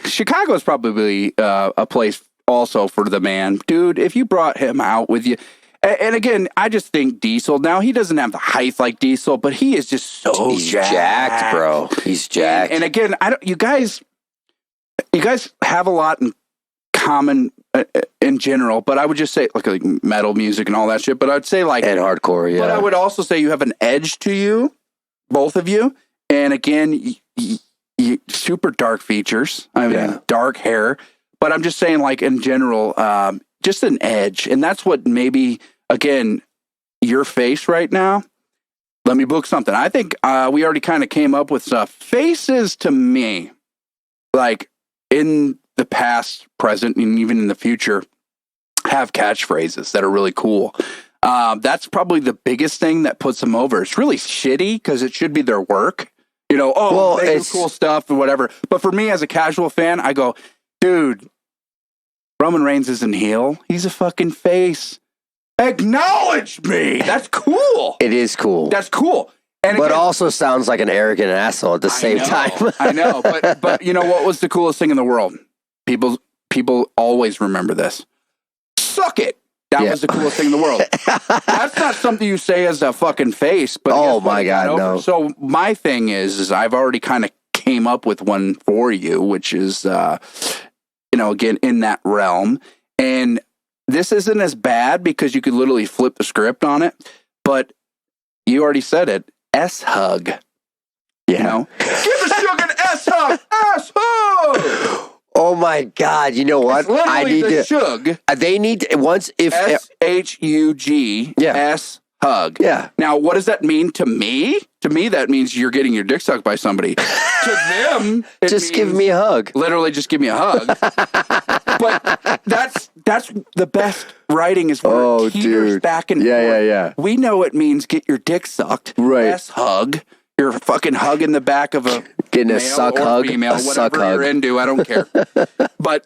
Chicago is probably a place also for the man. Dude, if you brought him out with you, and again, I just think Diesel, now he doesn't have the height like Diesel, but he is just so He's jacked, bro. He's jacked. And again, you guys have a lot in common in general, but I would just say like metal music and all that shit, but I'd say like, and hardcore, yeah. But I would also say you have an edge to you, both of you. And again, super dark features. I mean, dark hair. But I'm just saying, like, in general, just an edge. And that's what maybe, again, your face right now. Let me book something. I think we already kind of came up with stuff. Faces, to me, like, in the past, present, and even in the future, have catchphrases that are really cool. That's probably the biggest thing that puts them over. It's really shitty because it should be their work. You know, they do cool stuff or whatever. But for me as a casual fan, I go, dude, Roman Reigns isn't heel. He's a fucking face. Acknowledge me. That's cool. It is cool. That's cool. And but again, also sounds like an arrogant asshole at the same time. I know. But you know what was the coolest thing in the world? People always remember this. Suck it. That was the coolest thing in the world. That's not something you say as a fucking face. But oh my God, no. So my thing is I've already kind of came up with one for you, which is, again, in that realm. And this isn't as bad because you could literally flip the script on it. But you already said it. S-hug. Yeah. You know? Give the Shug an S-hug. S-hug. Oh my God! You know what? I need the Shug. They need to, once if S-H-U-G. S hug. Yeah. Now, what does that mean to me? To me, that means you're getting your dick sucked by somebody. To them, just give me a hug. Literally, just give me a hug. But that's the best writing is where it teeters back and forth. Yeah. We know it means get your dick sucked. Right. Yes, hug. You're fucking hugging the back of a getting male a suck or hug, female, a whatever suck you're hug. into. I don't care. But,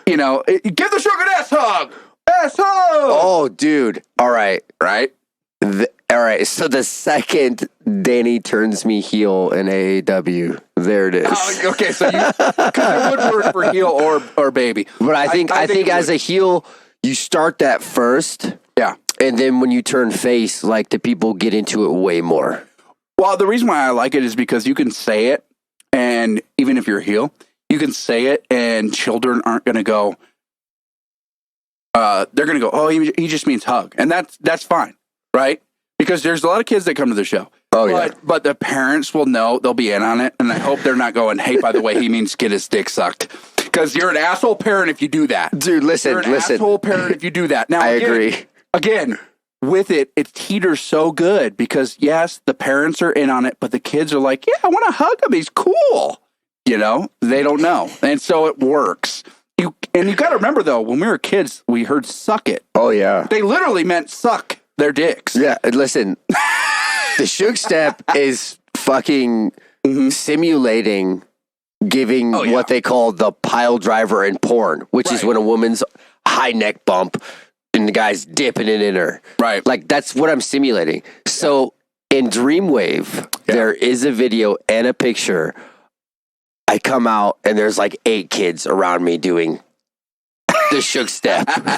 you know, give the Shug an ass hug. Ass hug. Oh, dude. All right. Right? All right. So the second Danny turns me heel in AAW, there it is. Oh, okay, so because it would work for heel or baby. But I think as a heel, you start that first. Yeah. And then when you turn face, like the people get into it way more. Well, the reason why I like it is because you can say it, and even if you're a heel, you can say it, and children aren't going to go. They're going to go, oh, he just means hug, and that's fine, right? Because there's a lot of kids that come to the show. Oh yeah. But the parents will know; they'll be in on it, and I hope they're not going, hey, by the way, he means get his dick sucked, because you're an asshole parent if you do that, dude. Listen, you're an asshole parent if you do that. Now, I agree. Again. With it teeters so good because, yes, the parents are in on it, but the kids are like, yeah, I want to hug him. He's cool. You know, they don't know. And so it works. You got to remember, though, when we were kids, we heard suck it. Oh, yeah. They literally meant suck their dicks. Yeah, listen, the Shug step is fucking simulating giving what they call the pile driver in porn, which is when a woman's high neck bump and the guy's dipping it in her. Right. Like, that's what I'm simulating. So, in Dreamwave, there is a video and a picture. I come out, and there's like 8 kids around me doing the Shug step. I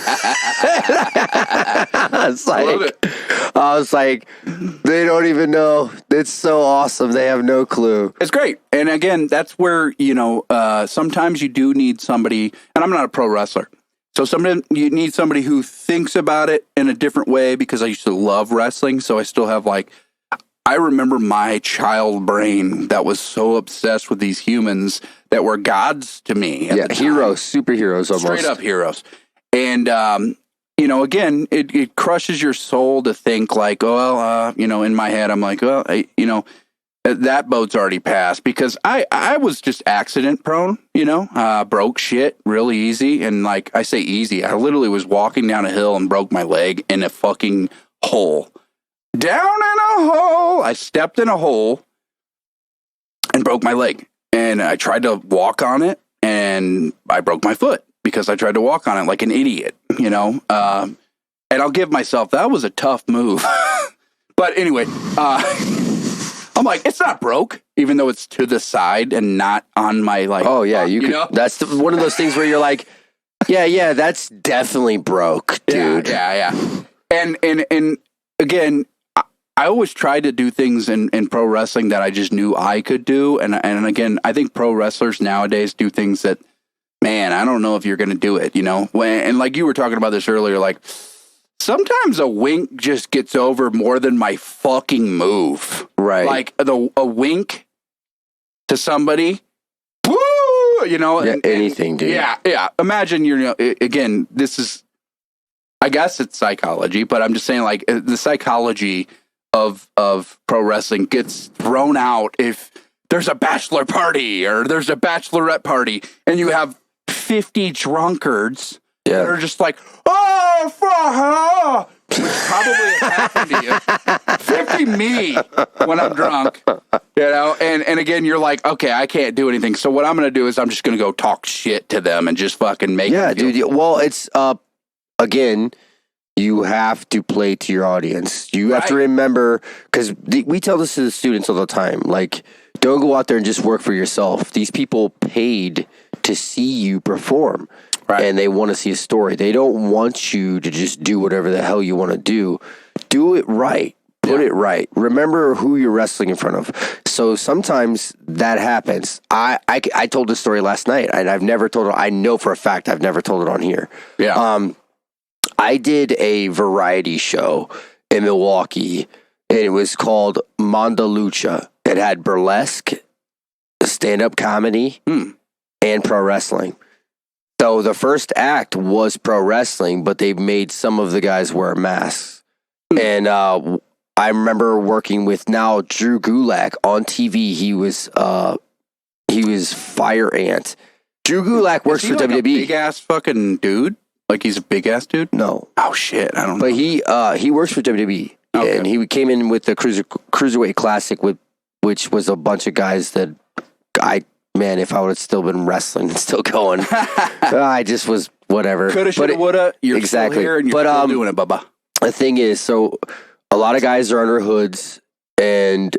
was like, they don't even know. It's so awesome. They have no clue. It's great. And again, that's where, you know, sometimes you do need somebody, and I'm not a pro wrestler. So you need somebody who thinks about it in a different way because I used to love wrestling. So I still have I remember my child brain that was so obsessed with these humans that were gods to me. Yeah, heroes, superheroes almost. Straight up heroes. And, you know, again, it crushes your soul to think like, you know, in my head, I'm like, you know, that boat's already passed because I was just accident prone, you know, broke shit really easy. And like I say easy, I literally was walking down a hill and broke my leg in a fucking hole. Down in a hole. I stepped in a hole and broke my leg. And I tried to walk on it and I broke my foot because I tried to walk on it like an idiot, you know. And I'll give myself, that was a tough move. But anyway, I'm like, it's not broke, even though it's to the side and not on my Oh yeah, you know. That's one of those things where you're like, yeah, that's definitely broke, dude. Yeah. And again, I always tried to do things in pro wrestling that I just knew I could do, and again, I think pro wrestlers nowadays do things that, man, I don't know if you're going to do it, you know. And like you were talking about this earlier, like. Sometimes a wink just gets over more than my fucking move. Right. Like a wink to somebody, woo, you know. Yeah, anything, dude. Yeah. Imagine again, this is, I guess it's psychology, but I'm just saying like the psychology of pro wrestling gets thrown out if there's a bachelor party or there's a bachelorette party and you have 50 drunkards. Yeah. They're just like, oh, fuck, which probably has happened to you. 50 me when I'm drunk, you know? And again, you're like, okay, I can't do anything. So what I'm going to do is I'm just going to go talk shit to them and just fucking make them feel. Dude. Well, it's, again, you have to play to your audience. You have to remember, because we tell this to the students all the time, like, don't go out there and just work for yourself. These people paid to see you perform. Right. And they want to see a story. They don't want you to just do whatever the hell you want to do. Do it right. Put it right. Remember who you're wrestling in front of. So sometimes that happens. I told this story last night, and I've never told it. I know for a fact I've never told it on here. Yeah. I did a variety show in Milwaukee, and it was called Mondalucha. It had burlesque, stand-up comedy, and pro wrestling. So the first act was pro wrestling, but they made some of the guys wear masks. And I remember working with now Drew Gulak on TV. He was Fire Ant. Drew Gulak works for WWE. Big ass fucking dude. Like he's a big ass dude? No. Oh shit, I don't know. But he works for WWE. Okay. And he came in with the Cruiserweight Classic, which was a bunch of guys that if I would have still been wrestling and still going, I just was whatever. Coulda, shoulda, woulda. You're exactly. still here and you're still doing it, Bubba. The thing is, so a lot of guys are under hoods, and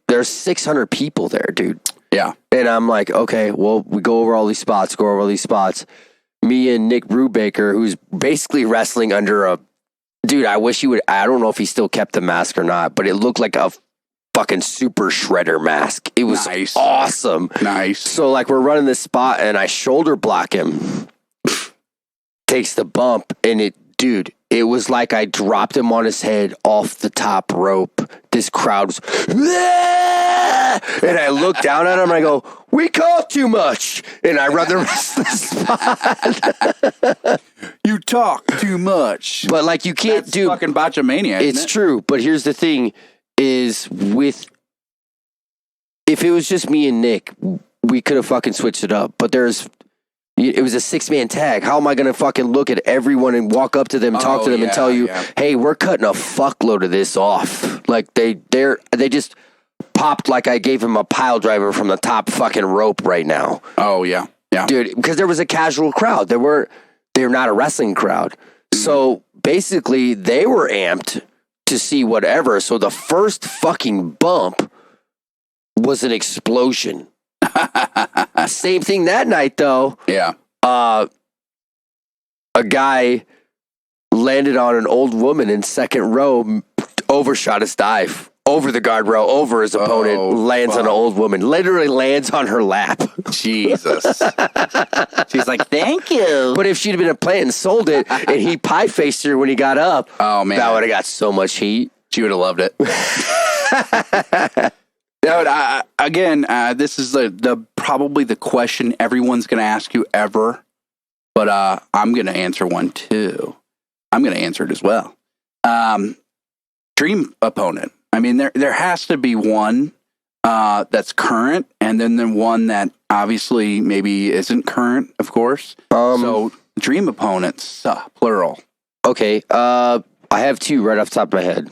there's 600 people there, dude. Yeah. And I'm like, okay, well, we go over all these spots. Me and Nick Brubaker, who's basically wrestling under a... Dude, I wish he would... I don't know if he still kept the mask or not, but it looked like a fucking super shredder mask. It was awesome. Nice. So, like, we're running this spot, and I shoulder block him. Takes the bump, and it was like I dropped him on his head off the top rope. This crowd was... And I look down at him, and I go, we call too much. And I run the rest of the spot. You talk too much. But, like, you can't That's fucking botchamania, It's true, but here's the thing, is if it was just me and Nick, we could have fucking switched it up. But it was a 6-man tag. How am I going to fucking look at everyone and walk up to them, talk to them, and tell you, hey, we're cutting a fuckload of this off? Like, they just popped like I gave him a pile driver from the top fucking rope right now. Oh, yeah. Yeah. Dude, because there was a casual crowd. They're not a wrestling crowd. So basically, they were amped to see whatever. So the first fucking bump was an explosion. Same thing that night, though. Yeah. A guy landed on an old woman in second row, overshot his dive. Over the guardrail, over his opponent, lands on an old woman. Literally lands on her lap. Jesus. She's like, thank you. But if she'd been a plant and sold it, and he pie-faced her when he got up, oh man, that would have got so much heat. She would have loved it. Dude, again, this is the probably the question everyone's going to ask you ever, but I'm going to answer one too. I'm going to answer it as well. Dream opponent. I mean, there has to be one that's current, and then the one that obviously maybe isn't current, of course. So dream opponents, plural. Okay, I have two right off the top of my head.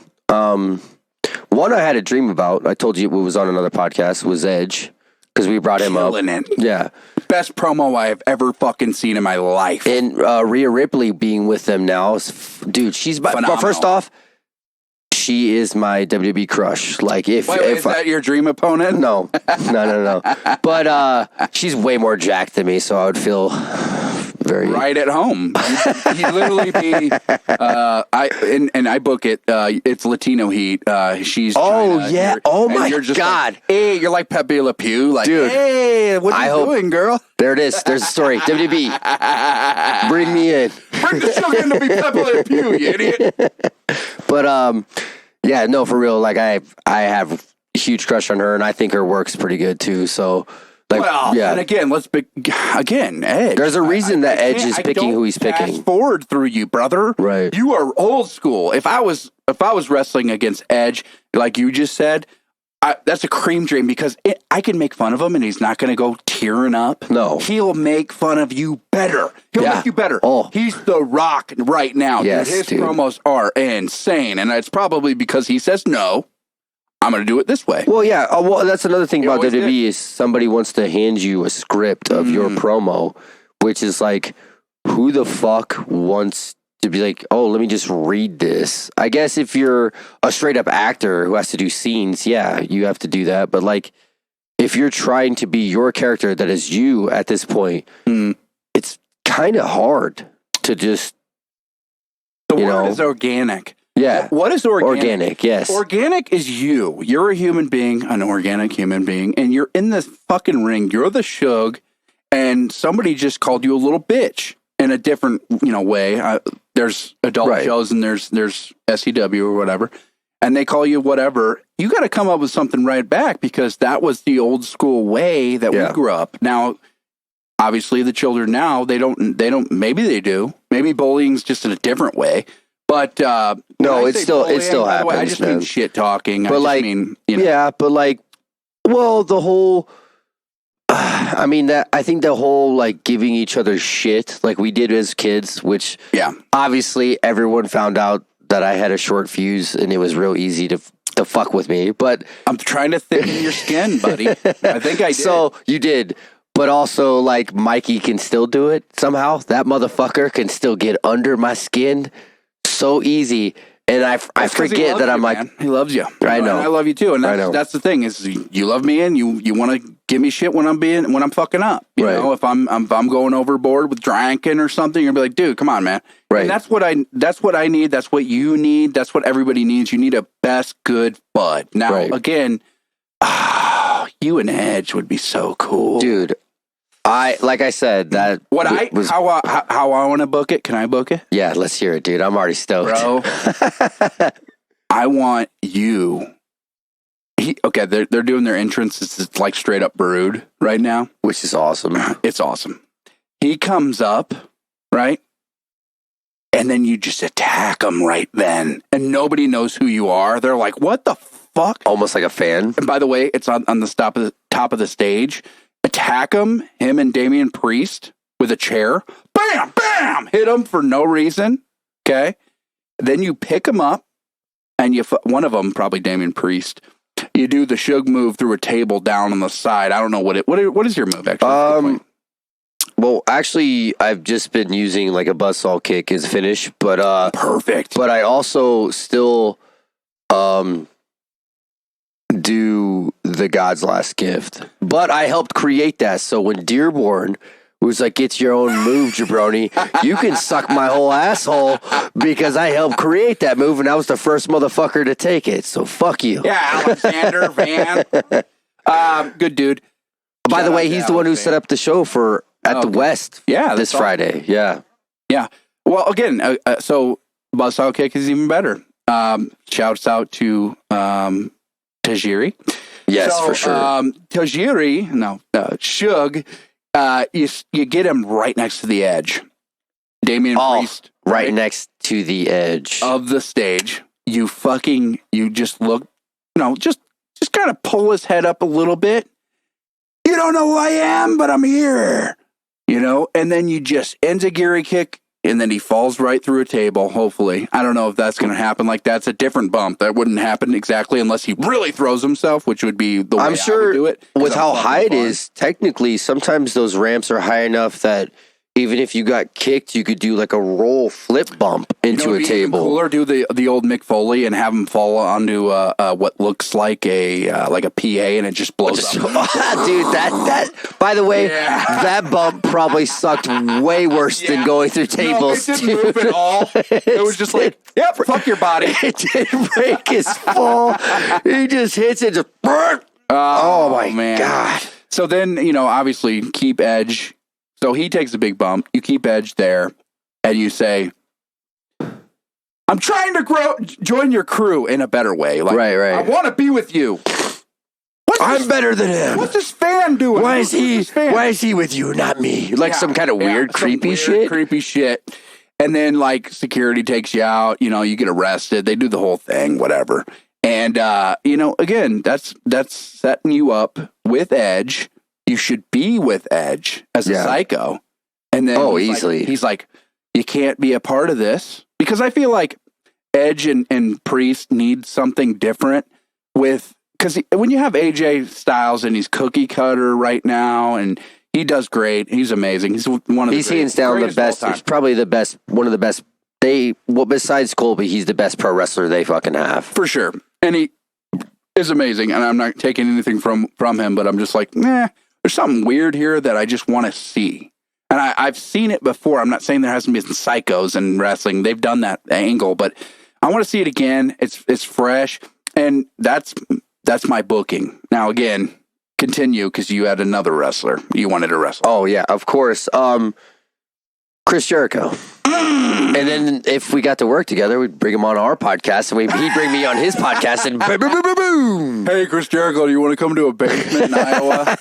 One I had a dream about. I told you it was on another podcast. Was Edge, because we brought him up. It. Yeah, best promo I have ever fucking seen in my life. And Rhea Ripley being with them now, dude, she's phenomenal. First off, she is my WWE crush. Like, if is that your dream opponent? No. But she's way more jacked than me, so I would feel very right at home. You'd literally be. I book it. It's Latino Heat. She's. Oh China, yeah. Oh my God. Like, hey, you're like Pepe Le Pew. Like, dude. Hey, what are you doing, girl? There it is. There's a story. WWE. Bring me in. Bring the Shug in to be Pepe Le Pew, you idiot. But yeah, no, for real. Like I have a huge crush on her, and I think her work's pretty good too. So, like, yeah. And again, Edge. There's a reason that Edge is picking who he's picking. Fast forward through you, brother. Right. You are old school. If I was wrestling against Edge, like you just said, that's a cream dream, because I can make fun of him and he's not going to go tearing up. No. He'll make fun of you better. He'll make you better. Oh. He's the Rock right now. Yes, His promos are insane. And it's probably because he says, no, I'm going to do it this way. Well, yeah. Well, that's another thing about WWE is somebody wants to hand you a script of your promo, which is like, who the fuck wants to be like, oh, let me just read this? I guess if you're a straight up actor who has to do scenes, yeah, you have to do that. But like, if you're trying to be your character that is you at this point, it's kind of hard to just. The word is organic. Yeah. What is organic? Organic, yes. Organic is you. You're a human being, an organic human being, and you're in this fucking ring. You're the Shug, and somebody just called you a little bitch in a different, way. There's adult shows and there's SCW or whatever, and they call you whatever. You got to come up with something right back, because that was the old school way that we grew up. Now, obviously, the children now, they don't. Maybe they do. Maybe bullying's just in a different way. But no, it still happens. I just mean shit talking. But I just mean, yeah, but like, well, the whole I mean, I think the whole like giving each other shit like we did as kids, which obviously everyone found out that I had a short fuse and it was real easy to fuck with me. But I'm trying to thicken your skin, buddy. I think I did. So you did. But also, like, Mikey can still do it somehow. That motherfucker can still get under my skin so easy. And I forget that I'm like... Man. He loves you. I know. And I love you, too. And that's the thing is you love me and you want to give me shit when I'm fucking up. You know, if I'm going overboard with drinking or something, you're going to be like, dude, come on, man. Right. And that's what I need. That's what you need. That's what everybody needs. You need a best good bud. Now, again, you and Edge would be so cool. Dude. Like I said, that how I want to book it. Can I book it? Yeah, let's hear it, dude. I'm already stoked, bro. I want you. They're doing their entrance. It's like straight up Brood right now, which is awesome. It's awesome. He comes up, right, and then you just attack him right then, and nobody knows who you are. They're like, "What the fuck?" Almost like a fan. And by the way, it's on the top of the stage. Attack him and Damian Priest with a chair. Bam, bam! Hit him for no reason. Okay? Then you pick him up, and one of them, probably Damian Priest, you do the Shug move through a table down on the side. I don't know what is your move, actually? Well, actually, I've just been using like a buzzsaw kick as finish, but... Perfect. But I also still... do the God's Last Gift. But I helped create that, so when Dearborn was like, "It's your own move, jabroni," you can suck my whole asshole because I helped create that move and I was the first motherfucker to take it, so fuck you. Yeah, Alexander Van. Good dude. By the way, he's the one who set up the show at the West this Friday. Yeah. Yeah. Well, again, so Buzzsaw Kick is even better. Shouts out to... Tajiri. Yes, for sure. Tajiri, Shug, you get him right next to the edge. Damian Priest. Right next to the edge. Of the stage. You just look, just kind of pull his head up a little bit. You don't know who I am, but I'm here. And then you just enziguri kick. And then he falls right through a table, hopefully. I don't know if that's going to happen. Like, that's a different bump. That wouldn't happen exactly unless he really throws himself, which would be the way I would do it. With how high it is, technically, sometimes those ramps are high enough that even if you got kicked, you could do like a roll flip bump into a table. Cooler, do the old Mick Foley and have him fall onto what looks like a PA and it just blows up. Dude, that by the way, that bump probably sucked way worse than going through tables. No, it didn't move at all. It was just like, yep, fuck your body. It didn't break his fall. He just hits it. Oh my God. So then, obviously keep Edge. So he takes a big bump. You keep Edge there, and you say, "I'm trying to join your crew in a better way. Like, right. I want to be with you. I'm better than him. What's this fan doing? Why is he with you, not me? Like some kind of weird, creepy shit. Creepy shit. And then like security takes you out. You get arrested. They do the whole thing, whatever. And again, that's setting you up with Edge. You should be with Edge as a psycho. And then easily. He's like, you can't be a part of this. Because I feel like Edge and Priest need something different because when you have AJ Styles and he's cookie cutter right now and he does great. He's amazing. He's one of He's hands down the best. He's probably the best, one of the best. Besides Colby, he's the best pro wrestler they fucking have. For sure. And he is amazing. And I'm not taking anything from him, but I'm just like, there's something weird here that I just want to see. And I've seen it before. I'm not saying there hasn't been psychos in wrestling. They've done that angle, but I want to see it again. It's fresh. And that's my booking. Now, again, continue because you had another wrestler. You wanted to wrestle. Oh, yeah, of course. Chris Jericho. And then if we got to work together, we'd bring him on our podcast, and he'd bring me on his podcast, and boom, boom, boom, boom, boom. Hey, Chris Jericho, do you want to come to a basement in Iowa?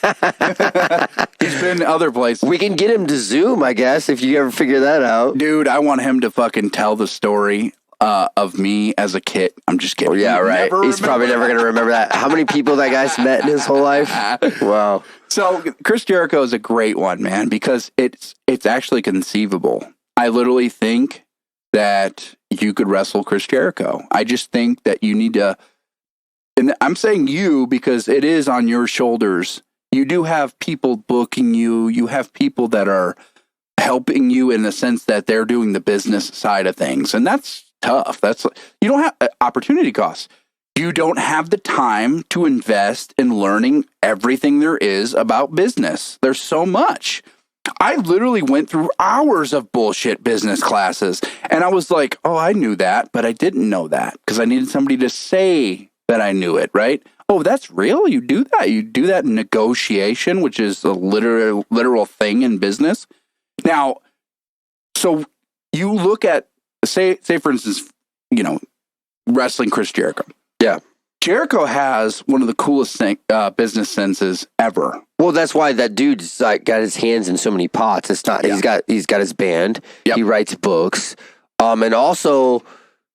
He's been other places. We can get him to Zoom, I guess, if you ever figure that out. Dude, I want him to fucking tell the story of me as a kid. I'm just kidding. Oh, yeah, right. He's probably never going to remember that. How many people that guy's met in his whole life? Wow. So Chris Jericho is a great one, man, because it's actually conceivable. I literally think that you could wrestle Chris Jericho. I just think that you need to, and I'm saying you because it is on your shoulders. You do have people booking you. You have people that are helping you in the sense that they're doing the business side of things. And that's tough. You don't have opportunity costs. You don't have the time to invest in learning everything there is about business. There's so much. I literally went through hours of bullshit business classes. And I was like, oh, I knew that, but I didn't know that because I needed somebody to say that I knew it, right? Oh, that's real? You do that? You do that in negotiation, which is a literal thing in business. Now, so you look at, say for instance, wrestling Chris Jericho. Yeah. Jericho has one of the coolest business senses ever. Well, that's why that dude's got his hands in so many pots. It's not. Yeah. He's got his band. Yep. He writes books. And also,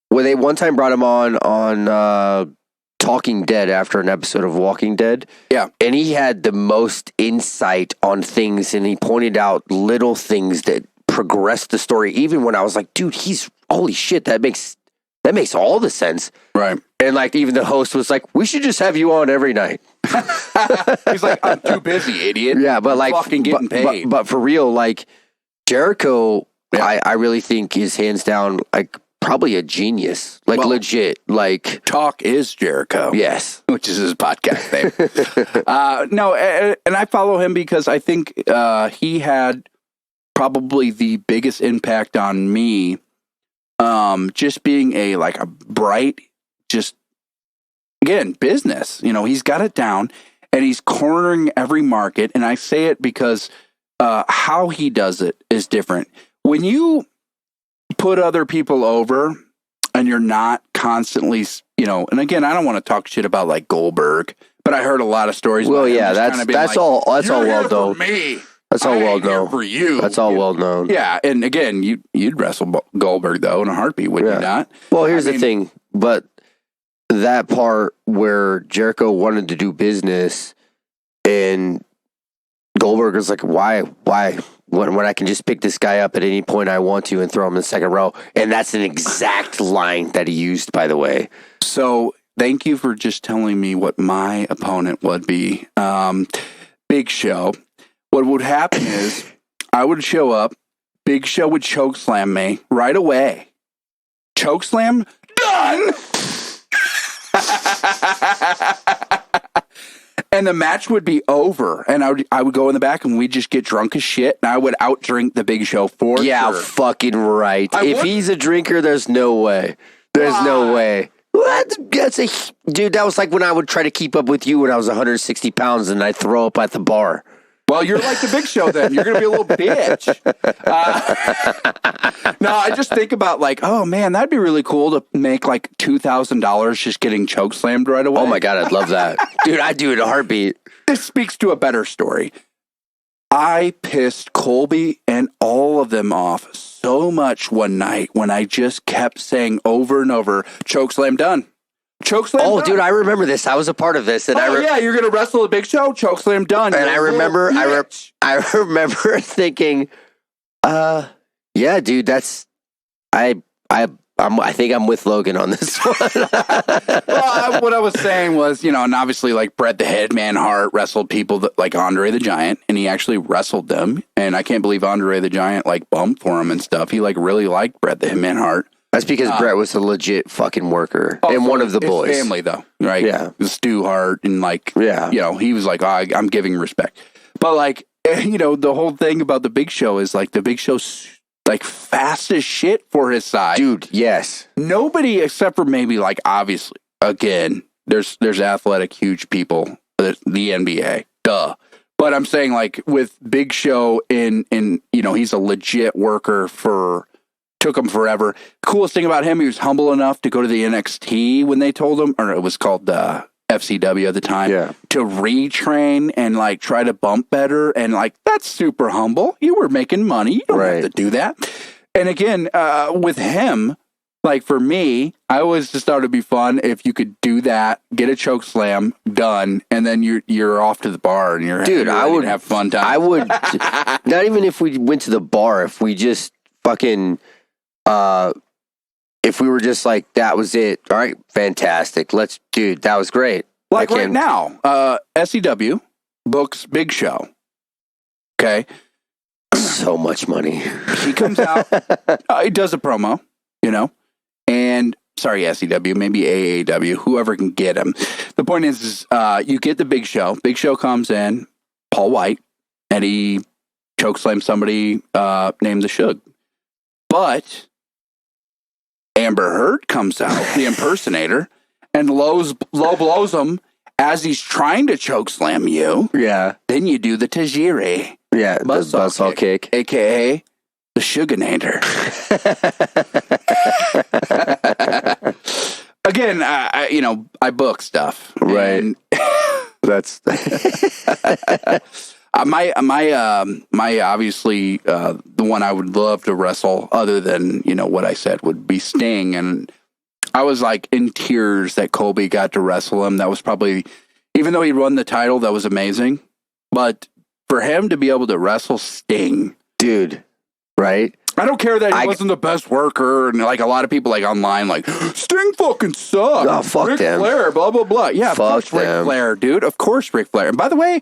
when they one time brought him on Talking Dead after an episode of Walking Dead. Yeah. And he had the most insight on things, and he pointed out little things that progressed the story. Even when I was like, dude, holy shit, that makes all the sense. Right. And even the host was like, we should just have you on every night. He's like, I'm too busy, idiot. Yeah, but fucking getting paid. But for real, Jericho, yeah. I really think is hands down probably a genius. Legit. Talk is Jericho. Yes. Which is his podcast name. No, and I follow him because I think he had probably the biggest impact on me. Just being a bright, just again, business. He's got it down and he's cornering every market. And I say it because how he does it is different. When you put other people over and you're not constantly, and again, I don't want to talk shit about Goldberg, but I heard a lot of stories. Well, yeah, that's all well known. Me. That's all well known. For you. That's all well known. Yeah, and again, you'd wrestle Goldberg though in a heartbeat, would you not? Well, here's the thing, but that part where Jericho wanted to do business and Goldberg was like, why? When I can just pick this guy up at any point I want to and throw him in the second row. And that's an exact line that he used, by the way. So thank you for just telling me what my opponent would be. Big Show. What would happen is I would show up. Big Show would chokeslam me right away. Chokeslam done. And the match would be over, and I would go in the back, and we'd just get drunk as shit, and I would outdrink the Big Show for sure. Yeah, fucking right. If he's a drinker, there's no way. There's no way. Dude, that was like when I would try to keep up with you when I was 160 pounds, and I'd throw up at the bar. Well, you're like the Big Show then. You're going to be a little bitch. No, I just think about oh, man, that'd be really cool to make $2,000 just getting chokeslammed right away. Oh, my God, I'd love that. Dude, I'd do it in a heartbeat. This speaks to a better story. I pissed Colby and all of them off so much one night when I just kept saying over and over, chokeslam done. Chokeslam done. Dude, I remember this. I was a part of this. And yeah, you're going to wrestle the Big Show? Chokeslam done. And I remember thinking, yeah, dude, that's, I think I'm with Logan on this one. Well, what I was saying was, and obviously Bret the Hitman Hart wrestled people that, like Andre the Giant, and he actually wrestled them. And I can't believe Andre the Giant bumped for him and stuff. He really liked Bret the Hitman Hart. That's because Bret was a legit fucking worker and one of the boys. His family, though, right? Yeah. Stu Hart and he was I'm giving respect. But the whole thing about the Big Show is the Big Show's fast as shit for his size. Dude, yes. Nobody except for maybe obviously, again, there's athletic, huge people, the NBA, duh. But I'm saying with Big Show in he's a legit worker took him forever. The coolest thing about him, he was humble enough to go to the NXT when they told him, or it was called FCW at the time, to retrain and try to bump better. And that's super humble. You were making money. You don't have to do that. And again, with him, Like for me, I always just thought it'd be fun if you could do that, get a choke slam done, and then you're off to the bar and I would have fun time. I would not even if we went to the bar, if we just fucking if we were just like that was it. All right, fantastic. Dude, that was great. Like right now, SEW books Big Show. Okay. So much money. He comes out, he does a promo, and sorry, SEW, maybe AAW, whoever can get him. The point is you get the Big Show. Big Show comes in, Paul White, and he chokeslams somebody named the Shug. But Amber Heard comes out, the impersonator, and low blows him as he's trying to chokeslam you. Yeah. Then you do the Tajiri. Yeah, the buzzsaw kick. AKA the Shuganator. Again, I book stuff. Right. That's my obviously the one I would love to wrestle, other than what I said, would be Sting, and I was like in tears that Colby got to wrestle him. That was probably, even though he won the title, that was amazing. But for him to be able to wrestle Sting, dude, right? I don't care that he wasn't the best worker, and like a lot of people like online, like Sting fucking sucks. Oh, fuck Ric them. Flair, blah blah blah. Yeah, of course Ric Flair, dude. Of course Ric Flair. And by the way,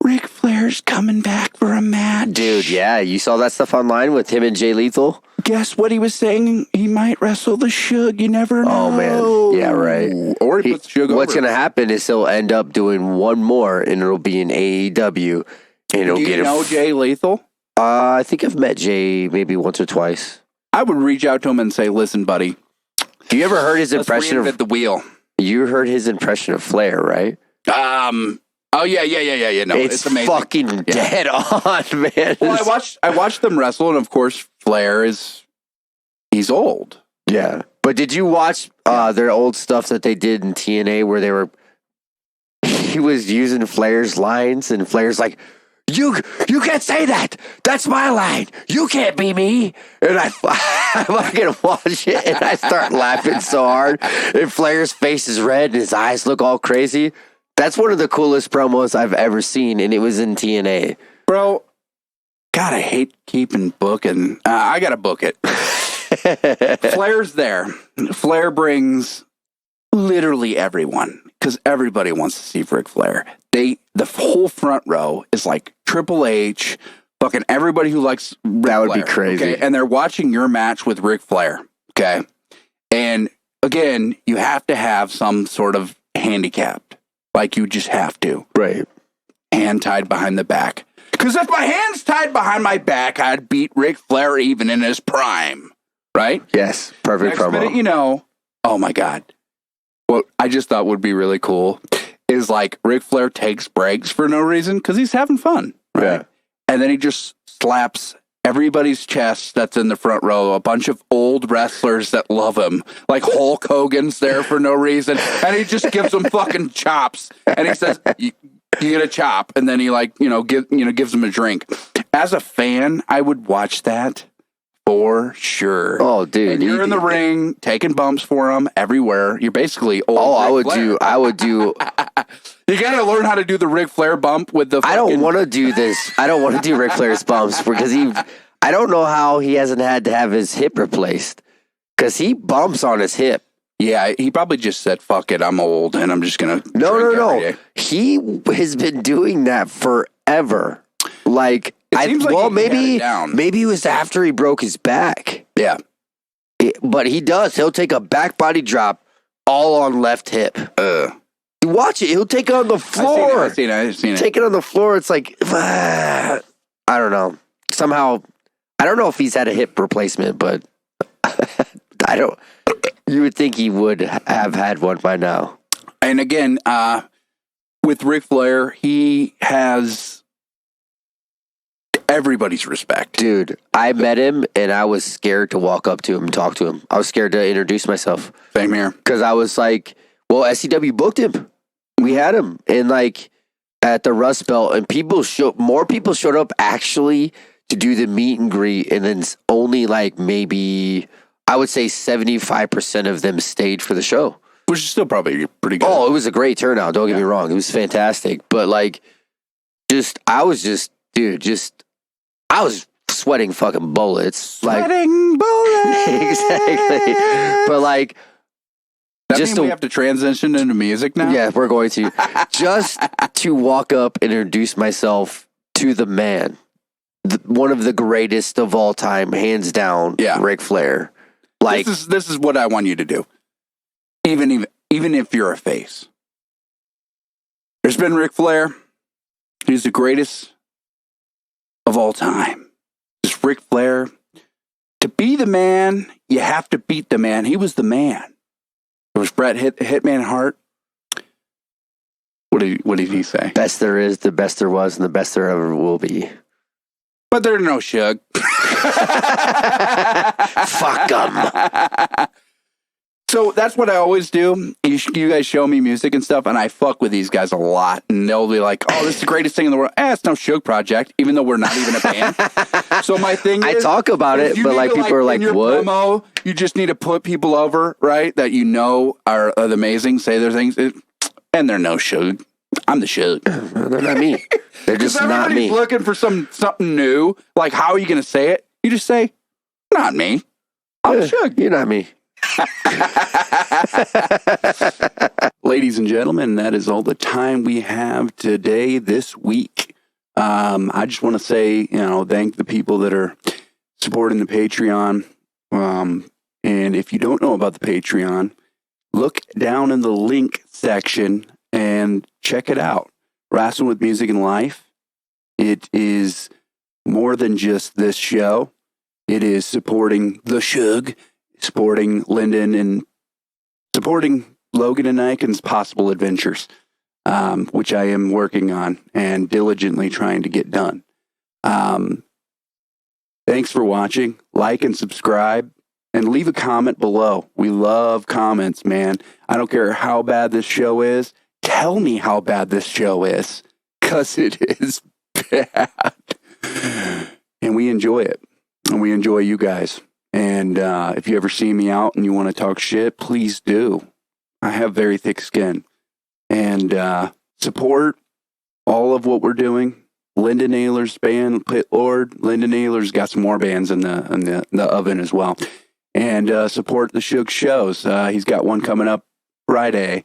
Ric Flair's coming back for a match, dude. Yeah, you saw that stuff online with him and Jay Lethal. Guess what he was saying? He might wrestle the Shug. You never know. Oh man, yeah, right. Or he puts Shug what's over. Gonna happen is he'll end up doing one more, and it'll be in AEW, and it'll Do get you know Jay Lethal? I think I've met Jay maybe once or twice. I would reach out to him and say, "Listen, buddy, you ever heard his let's impression of the wheel?" You heard his impression of Flair, right? Oh yeah. No, it's amazing. Fucking dead on, man. Well, I watched them wrestle, and of course, Flair he's old. Yeah, but did you watch their old stuff that they did in TNA where he was using Flair's lines, and Flair's like, You can't say that. That's my line. You can't be me. And I fucking watch it, and I start laughing so hard. And Flair's face is red, and his eyes look all crazy. That's one of the coolest promos I've ever seen, and it was in TNA. Bro, God, I hate keeping booking. I got to book it. Flair's there. Flair brings literally everyone, because everybody wants to see Ric Flair. The whole front row is like Triple H, fucking everybody who likes Ric That would Flair, be crazy. okay? And they're watching your match with Ric Flair, okay? And again, you have to have some sort of handicapped. Like you just have to. Right. Hand tied behind the back. Because if my hand's tied behind my back, I'd beat Ric Flair even in his prime. Right? Yes. Perfect Next promo. minute, oh my God. What I just thought would be really cool is like Ric Flair takes breaks for no reason because he's having fun. Right? Yeah. And then he just slaps everybody's chest that's in the front row, a bunch of old wrestlers that love him. Like Hulk Hogan's there for no reason. And he just gives them fucking chops. And he says, you get a chop. And then he gives them a drink. As a fan, I would watch that for sure. Oh, dude. And you're in the ring, taking bumps for him everywhere. You're basically old Ric Flair. I would do. You got to learn how to do the Ric Flair bump with the fucking... I don't want to do this. I don't want to do Ric Flair's bumps because I don't know how he hasn't had to have his hip replaced because he bumps on his hip. Yeah, he probably just said, fuck it, I'm old and I'm just going to... No. He has been doing that forever. Like, maybe it was after he broke his back. Yeah. But he does. He'll take a back body drop all on left hip. You watch it. He'll take it on the floor. I've seen it. Take it on the floor. It's like, I don't know. Somehow, I don't know if he's had a hip replacement, but I don't. You would think he would have had one by now. And again, with Ric Flair, he has everybody's respect. Dude, I met him and I was scared to walk up to him and talk to him. I was scared to introduce myself. Same here. Because I was like, well, SCW booked him. We had him. And like at the Rust Belt, and more people showed up actually to do the meet and greet. And then only like maybe, I would say 75% of them stayed for the show. Which is still probably pretty good. Oh, it was a great turnout. Don't get me wrong. It was fantastic. But like, I was sweating fucking bullets. Sweating bullets. Exactly. But like, we have to transition into music now? Yeah, we're going to. Just to walk up and introduce myself to the man. One of the greatest of all time, hands down, Ric Flair. Like, this is what I want you to do. Even if you're a face. There's been Ric Flair. He's the greatest of all time. It's Ric Flair. To be the man, you have to beat the man. He was the man. There was Bret Hitman Hart. What did he say? Best there is, the best there was, and the best there ever will be. But there's no Shug. Fuck 'em. So that's what I always do. You guys show me music and stuff, and I fuck with these guys a lot. And they'll be like, oh, this is the greatest thing in the world. It's no Shug Project, even though we're not even a band. So my thing is... I talk about it, but like people are like, what? Promo, you just need to put people over, right, that you know are amazing, say their things, and they're no Shug. I'm the Shug. They're not me. They're just not me. Everybody's looking for something new. Like, how are you going to say it? You just say, not me. I'm Shug. You're not me. Ladies and gentlemen, that is all the time we have today, this week. I just want to say, thank the people that are supporting the Patreon. And if you don't know about the Patreon, look down in the link section and check it out. Wrastlin with Music and Life. It is more than just this show. It is supporting the Shug, supporting Lyndon, and supporting Logan and Eichen's possible adventures, which I am working on and diligently trying to get done. Thanks for watching. Like and subscribe, and leave a comment below. We love comments, man. I don't care how bad this show is. Tell me how bad this show is, because it is bad. And we enjoy it. And we enjoy you guys. And if you ever see me out and you want to talk shit, please do. I have very thick skin. And support all of what we're doing. Lyndon Ehlers band, Pit Lord. Lyndon Ehlers got some more bands in the oven as well. And support the Shug shows. He's got one coming up Friday.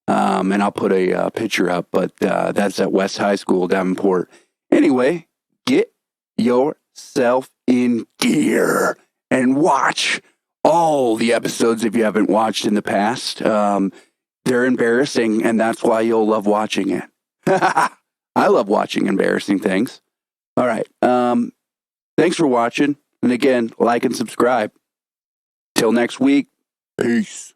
And I'll put a picture up, but that's at West High School, Davenport. Anyway, get yourself in gear and watch all the episodes if you haven't watched in the past. They're embarrassing, and that's why you'll love watching it. I love watching embarrassing things. All right. Thanks for watching. And again, like and subscribe. Till next week. Peace.